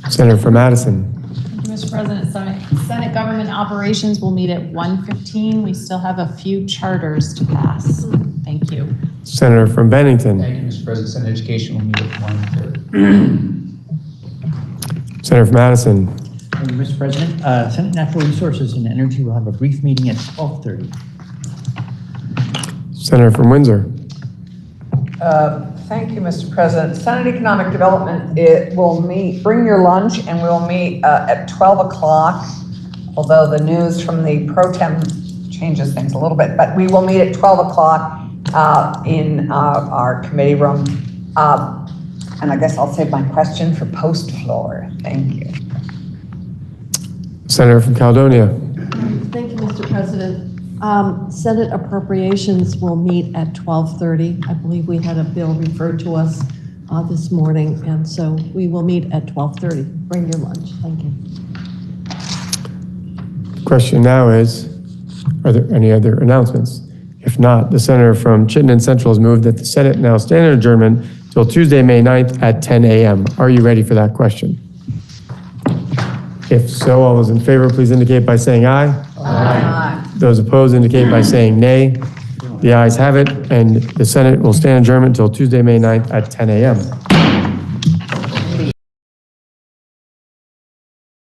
Speaker 2: Senator from Madison.
Speaker 9: Mr. President, Senate Government Operations will meet at 1:15. We still have a few charters to pass. Thank you.
Speaker 2: Senator from Bennington.
Speaker 18: Thank you, Mr. President. Senate Education will meet at 1:30.
Speaker 2: Senator from Madison.
Speaker 18: Thank you, Mr. President. Senate Natural Resources and Energy will have a brief meeting at 12:30.
Speaker 2: Senator from Windsor.
Speaker 5: Thank you, Mr. President. Senate Economic Development, it will meet, bring your lunch, and we will meet at 12 o'clock, although the news from the pro tem changes things a little bit, but we will meet at 12 o'clock in our committee room. And I guess I'll save my question for post floor. Thank you.
Speaker 2: Senator from Caledonia.
Speaker 19: Thank you, Mr. President. Senate Appropriations will meet at 12:30. I believe we had a bill referred to us this morning, and so we will meet at 12:30. Bring your lunch. Thank you.
Speaker 2: Question now is, are there any other announcements? If not, the Senator from Chittenden Central has moved that the Senate now stand in adjournment till Tuesday, May 9th at 10 a.m. Are you ready for that question? If so, all those in favor, please indicate by saying aye. Aye. Those opposed indicate by saying nay. The ayes have it, and the Senate will stand adjournment until Tuesday, May 9th at 10 a.m.